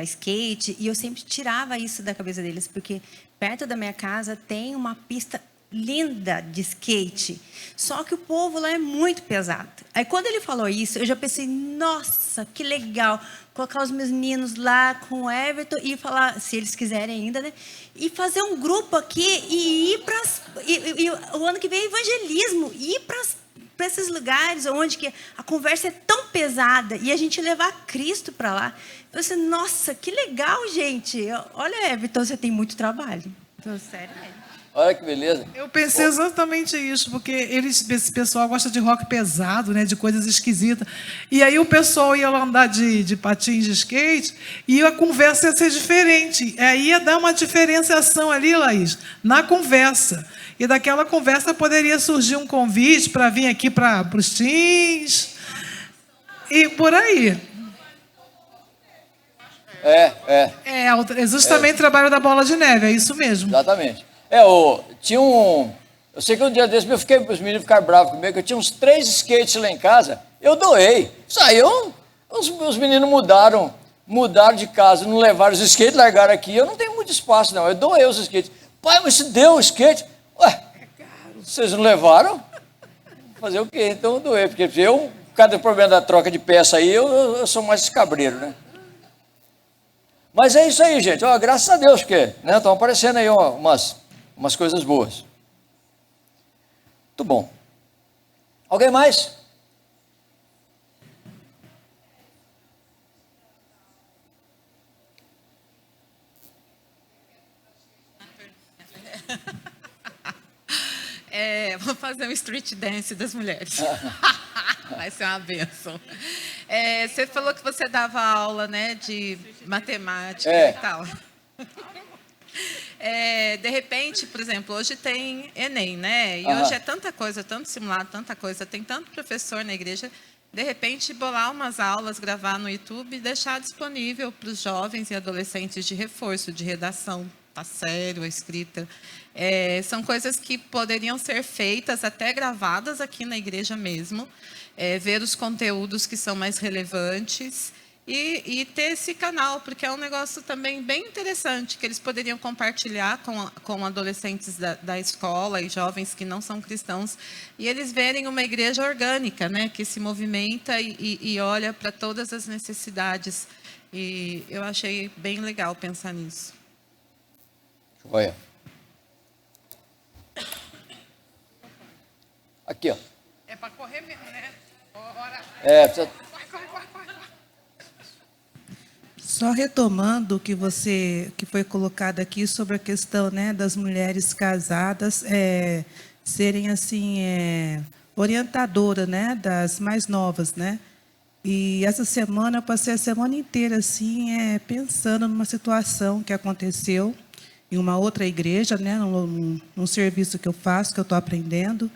skate, e eu sempre tirava isso da cabeça deles, porque perto da minha casa tem uma pista linda de skate, só que o povo lá é muito pesado. Aí quando ele falou isso, eu já pensei, nossa, que legal, colocar os meus meninos lá com o Everton e falar, se eles quiserem ainda, né? E fazer um grupo aqui e ir para o ano que vem evangelismo, ir para esses lugares onde que a conversa é tão pesada e a gente levar Cristo para lá. Eu pensei, nossa, que legal, gente. Olha, Everton, você tem muito trabalho. Então, sério mesmo. Olha que beleza. Eu pensei exatamente isso, porque esse pessoal gosta de rock pesado, né, de coisas esquisitas. E aí o pessoal ia lá andar de patins de skate e a conversa ia ser diferente. Aí ia dar uma diferenciação ali, Laís, na conversa. E daquela conversa poderia surgir um convite para vir aqui para os teens e por aí. É justamente o trabalho da bola de neve, é isso mesmo. Exatamente. Tinha um... Eu sei que um dia desse os meninos ficaram bravos comigo, que eu tinha uns 3 skates lá em casa, eu doei. Saiu, os meninos mudaram de casa, não levaram os skates, largaram aqui. Eu não tenho muito espaço, não. Eu doei os skates. Pai, mas você deu o skate? Ué, vocês não levaram? Fazer o quê? Então eu doei, porque cada problema da troca de peça aí, eu sou mais escabreiro, né? Mas é isso aí, gente. Graças a Deus, porque estão aparecendo aí umas coisas boas. Muito bom. Alguém mais? Vou fazer um street dance das mulheres. Vai ser uma bênção. Você falou que você dava aula, né, de matemática e tal. De repente, por exemplo, hoje tem Enem, né? E hoje é tanta coisa, tanto simulado, tanta coisa, tem tanto professor na igreja. De repente, bolar umas aulas, gravar no YouTube e deixar disponível para os jovens e adolescentes de reforço, de redação, tá sério, a escrita. São coisas que poderiam ser feitas, até gravadas aqui na igreja mesmo, ver os conteúdos que são mais relevantes e ter esse canal, porque é um negócio também bem interessante, que eles poderiam compartilhar com adolescentes da escola e jovens que não são cristãos, e eles verem uma igreja orgânica, né, que se movimenta e olha para todas as necessidades. E eu achei bem legal pensar nisso. Olha. Aqui, ó. É para correr mesmo, né? Precisa... Só retomando o que foi colocado aqui sobre a questão, né, das mulheres casadas serem assim orientadoras, né, das mais novas, né? E essa semana eu passei a semana inteira assim pensando numa situação que aconteceu em uma outra igreja, né, num serviço que eu faço, que eu estou aprendendo.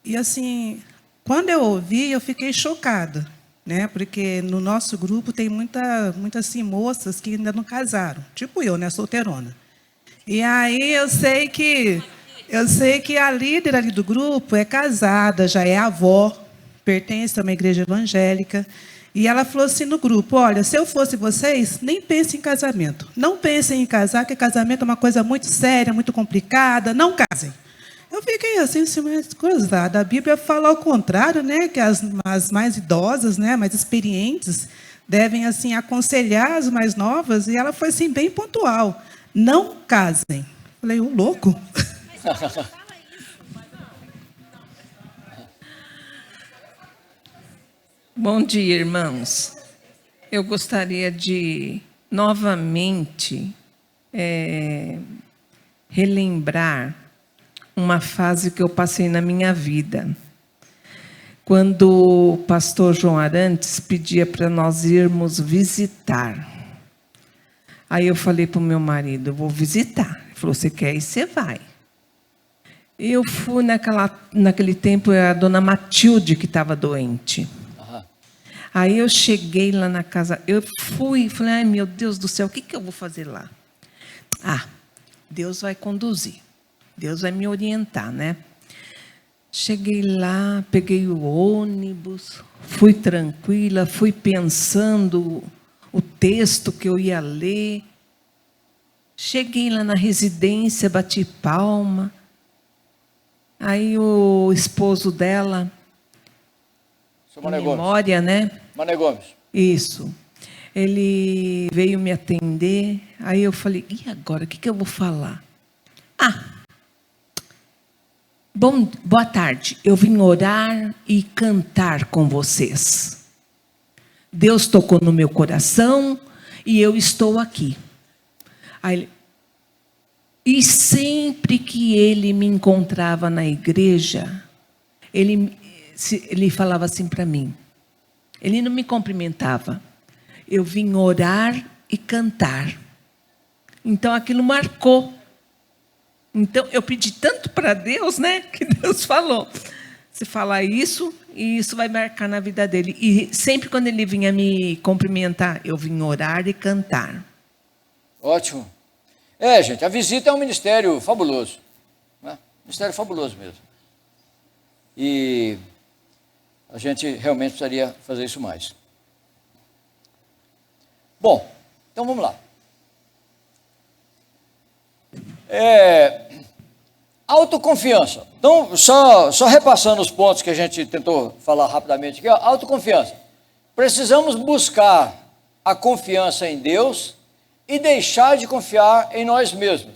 E assim, quando eu ouvi, eu fiquei chocada, né? Porque no nosso grupo tem muitas assim, moças que ainda não casaram, tipo eu, né, solteirona. E aí eu sei que a líder ali do grupo é casada, já é avó, pertence a uma igreja evangélica. E ela falou assim no grupo: olha, se eu fosse vocês, nem pensem em casamento. Não pensem em casar, porque casamento é uma coisa muito séria, muito complicada, não casem. Eu fiquei assim, mais cruzada. A Bíblia fala ao contrário, né? Que as mais idosas, né, mais experientes, devem assim aconselhar as mais novas. E ela foi assim bem pontual: não casem. Falei, o louco. Bom dia, irmãos. Eu gostaria de novamente relembrar uma fase que eu passei na minha vida. Quando o pastor João Arantes pedia para nós irmos visitar. Aí eu falei para o meu marido, eu vou visitar. Ele falou, você quer ir? Você vai. Eu fui naquele tempo, a dona Matilde que estava doente. Uhum. Aí eu cheguei lá na casa, eu falei, ai meu Deus do céu, o que eu vou fazer lá? Deus vai conduzir, Deus vai me orientar, né? Cheguei lá, peguei o ônibus, fui tranquila, fui pensando o texto que eu ia ler. Cheguei lá na residência, bati palma. Aí o esposo dela, memória, né? Mané Gomes. Isso. Ele veio me atender. Aí eu falei, e agora, o que eu vou falar? Boa tarde. Eu vim orar e cantar com vocês. Deus tocou no meu coração e eu estou aqui. Aí, e sempre que ele me encontrava na igreja, ele falava assim para mim. Ele não me cumprimentava. Eu vim orar e cantar. Então aquilo marcou. Então eu pedi tanto para Deus, né, que Deus falou. Você fala isso e isso vai marcar na vida dele. E sempre quando ele vinha me cumprimentar, eu vim orar e cantar. Ótimo. Gente, a visita é um ministério fabuloso. Né? Ministério fabuloso mesmo. E a gente realmente precisaria fazer isso mais. Bom, então vamos lá. Autoconfiança. Então, só repassando os pontos que a gente tentou falar rapidamente aqui. Autoconfiança. Precisamos buscar a confiança em Deus e deixar de confiar em nós mesmos.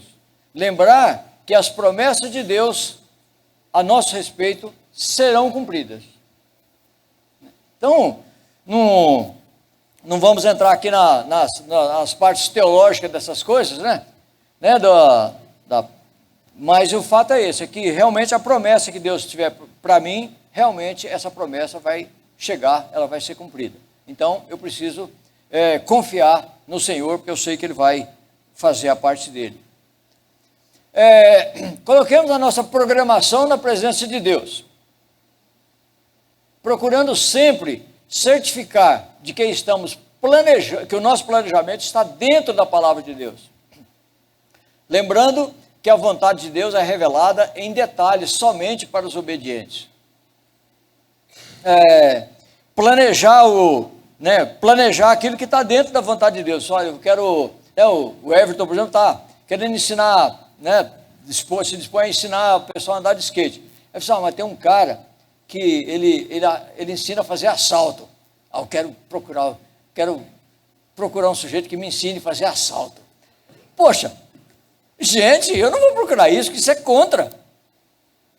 Lembrar que as promessas de Deus a nosso respeito serão cumpridas. Então, não vamos entrar aqui nas partes teológicas dessas coisas, né? Mas o fato é esse, é que realmente a promessa que Deus tiver para mim, realmente essa promessa vai chegar, ela vai ser cumprida. Então, eu preciso confiar no Senhor, porque eu sei que Ele vai fazer a parte dele. Coloquemos a nossa programação na presença de Deus, procurando sempre certificar de que estamos planejando, que o nosso planejamento está dentro da palavra de Deus. Lembrando que a vontade de Deus é revelada em detalhes somente para os obedientes. Planejar aquilo que está dentro da vontade de Deus. Olha, eu quero... o Everton, por exemplo, está querendo ensinar, né, se dispõe a ensinar o pessoal a andar de skate. Aí você mas tem um cara que ele ensina a fazer assalto. Eu quero procurar um sujeito que me ensine a fazer assalto. Poxa, gente, eu não vou procurar isso, porque isso é contra.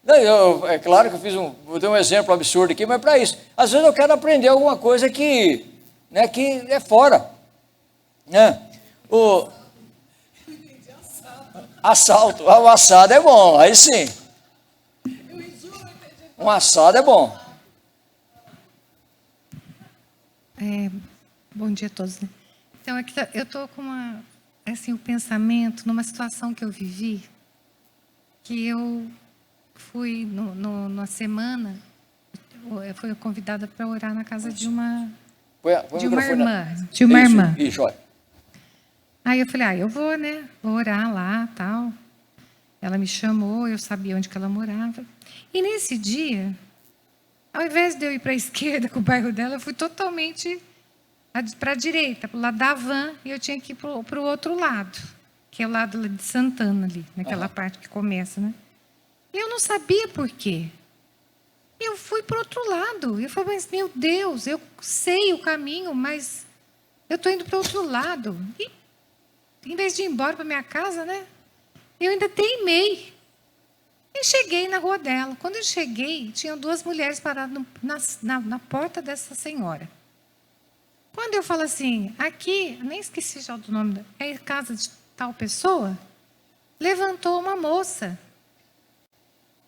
É claro que vou dar um exemplo absurdo aqui, mas para isso. Às vezes eu quero aprender alguma coisa que é fora. Né? O assado é bom, aí sim. Um assado é bom. Bom dia a todos. Então, eu estou com um pensamento numa situação que eu vivi, que eu fui numa semana, eu fui convidada para orar na casa de uma irmã. Isso, olha. Aí eu falei, eu vou, né? Vou orar lá, tal. Ela me chamou, eu sabia onde que ela morava. E nesse dia, ao invés de eu ir para a esquerda com o bairro dela, eu fui totalmente para a direita, para o lado da van, e eu tinha que ir para o outro lado, que é o lado de Santana ali, naquela parte que começa, né? E eu não sabia por quê. Eu fui para o outro lado. Eu falei, mas meu Deus, eu sei o caminho, mas eu estou indo para o outro lado. E em vez de ir embora para minha casa, né? Eu ainda teimei. E cheguei na rua dela. Quando eu cheguei, tinham duas mulheres paradas na porta dessa senhora. Quando quando eu falo assim, aqui, nem esqueci já do nome, é casa de tal pessoa, levantou uma moça.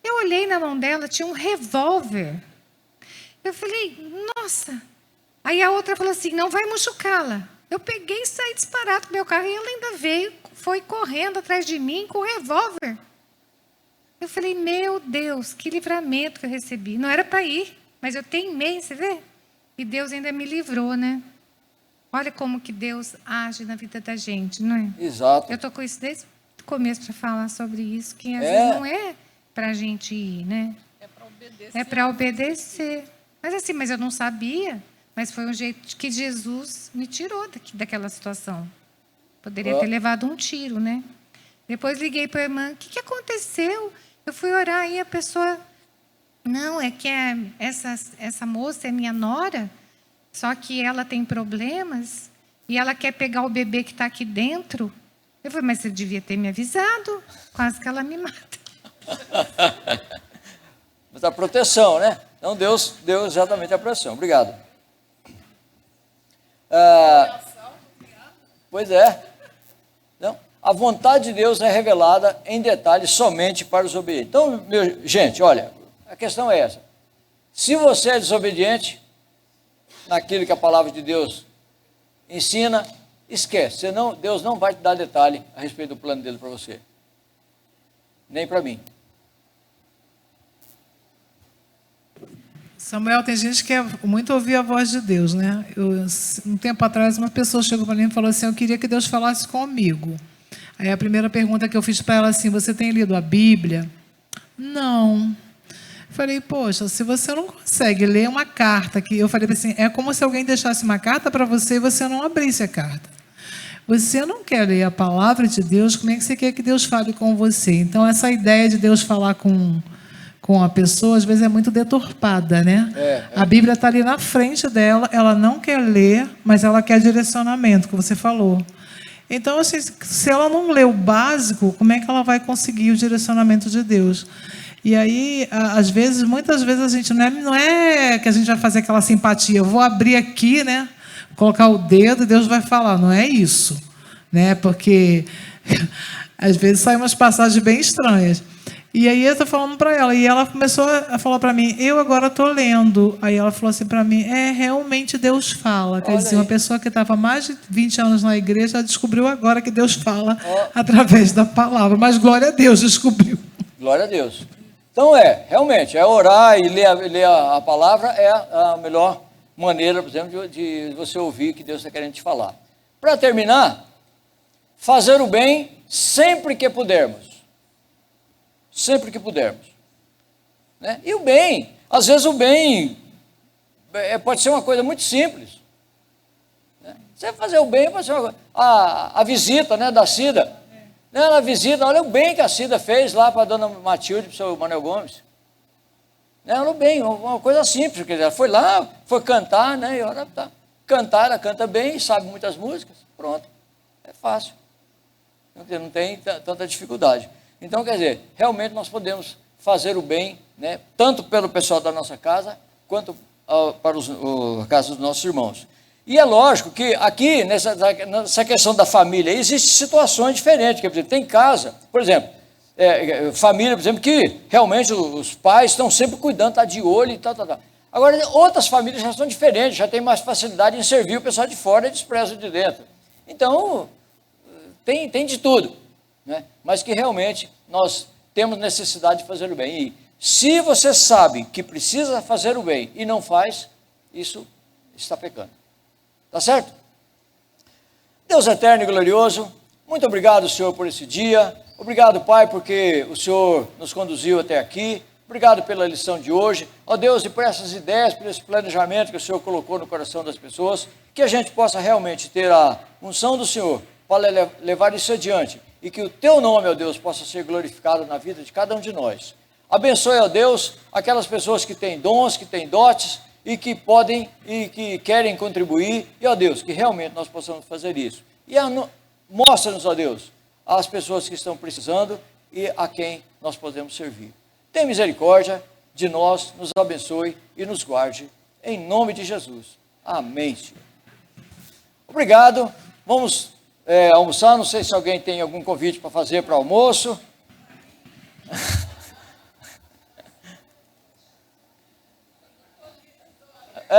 Eu olhei na mão dela, tinha um revólver. Eu falei, nossa. Aí a outra falou assim, não vai machucá-la. Eu peguei e saí disparado com meu carro e ela ainda veio, foi correndo atrás de mim com o revólver. Eu falei, meu Deus, que livramento que eu recebi. Não era para ir, mas eu teimei, você vê? E Deus ainda me livrou, né? Olha como que Deus age na vida da gente, não é? Exato. Eu estou com isso desde o começo para falar sobre isso, que às vezes não é para a gente ir, né? É para obedecer. É para obedecer. Mas assim, mas eu não sabia. Mas foi um jeito que Jesus me tirou daquela situação. Poderia ter levado um tiro, né? Depois liguei para a irmã, o que aconteceu? Eu fui orar e a pessoa... Não, é que essa moça é minha nora, só que ela tem problemas e ela quer pegar o bebê que está aqui dentro. Eu falei, mas você devia ter me avisado. Quase que ela me mata. Mas a proteção, né? Então Deus deu exatamente a proteção. Obrigado. Pois é. Não, a vontade de Deus é revelada em detalhes somente para os obedientes. Então, gente, olha, a questão é essa. Se você é desobediente naquilo que a palavra de Deus ensina, esquece. Senão, Deus não vai te dar detalhe a respeito do plano dele para você. Nem para mim. Samuel, tem gente que quer muito ouvir a voz de Deus, né? Um tempo atrás, uma pessoa chegou para mim e falou assim, eu queria que Deus falasse comigo. Aí a primeira pergunta que eu fiz para ela assim, você tem lido a Bíblia? Não. Falei, poxa, se você não consegue ler uma carta, que eu falei assim, é como se alguém deixasse uma carta para você e você não abrisse a carta. Você não quer ler a palavra de Deus, como é que você quer que Deus fale com você? Então, essa ideia de Deus falar com a pessoa, às vezes é muito deturpada, né? A Bíblia está ali na frente dela, ela não quer ler, mas ela quer direcionamento, que você falou. Então, assim, se ela não lê o básico, como é que ela vai conseguir o direcionamento de Deus? E aí, às vezes, muitas vezes a gente não é que a gente vai fazer aquela simpatia, eu vou abrir aqui, né? Colocar o dedo e Deus vai falar, não é isso, né? Porque às vezes saem umas passagens bem estranhas. E aí eu estou falando para ela, e ela começou a falar para mim, eu agora estou lendo. Aí ela falou assim para mim, realmente Deus fala. Quer dizer, uma pessoa que estava mais de 20 anos na igreja, descobriu agora que Deus fala através da palavra. Mas glória a Deus, descobriu. Glória a Deus. Então realmente, orar e ler a palavra é a melhor maneira, por exemplo, de você ouvir que Deus está querendo te falar. Para terminar, fazer o bem sempre que pudermos. Sempre que pudermos. Né? E o bem, às vezes o bem pode ser uma coisa muito simples. Né? Você fazer o bem pode ser uma coisa. A visita, né, da Cida. Né, ela visita, olha o bem que a Cida fez lá para a dona Matilde, para o seu Manuel Gomes. Né, olha o bem, uma coisa simples. Quer dizer, ela foi lá, foi cantar, né, e olha, tá. Cantar, ela canta bem, sabe muitas músicas, pronto. É fácil. Não tem tanta dificuldade. Então, quer dizer, realmente nós podemos fazer o bem, né, tanto pelo pessoal da nossa casa, quanto para a casa dos nossos irmãos. E é lógico que aqui, nessa questão da família, existem situações diferentes. Quer dizer, tem casa, por exemplo, família, por exemplo, que realmente os pais estão sempre cuidando, está de olho e tal. Agora, outras famílias já são diferentes, já têm mais facilidade em servir o pessoal de fora e despreza de dentro. Então, tem de tudo. Né? Mas que realmente nós temos necessidade de fazer o bem. E se você sabe que precisa fazer o bem e não faz, isso está pecando. Tá certo? Deus eterno e glorioso, muito obrigado, Senhor, por esse dia. Obrigado, Pai, porque o Senhor nos conduziu até aqui. Obrigado pela lição de hoje. Ó Deus, e por essas ideias, por esse planejamento que o Senhor colocou no coração das pessoas, que a gente possa realmente ter a unção do Senhor para levar isso adiante. E que o Teu nome, ó Deus, possa ser glorificado na vida de cada um de nós. Abençoe, ó Deus, aquelas pessoas que têm dons, que têm dotes e que podem e que querem contribuir. E, ó Deus, que realmente nós possamos fazer isso. E mostra-nos, ó Deus, as pessoas que estão precisando e a quem nós podemos servir. Tenha misericórdia de nós, nos abençoe e nos guarde. Em nome de Jesus. Amém, Senhor. Obrigado. Vamos almoçar. Não sei se alguém tem algum convite para fazer para almoço.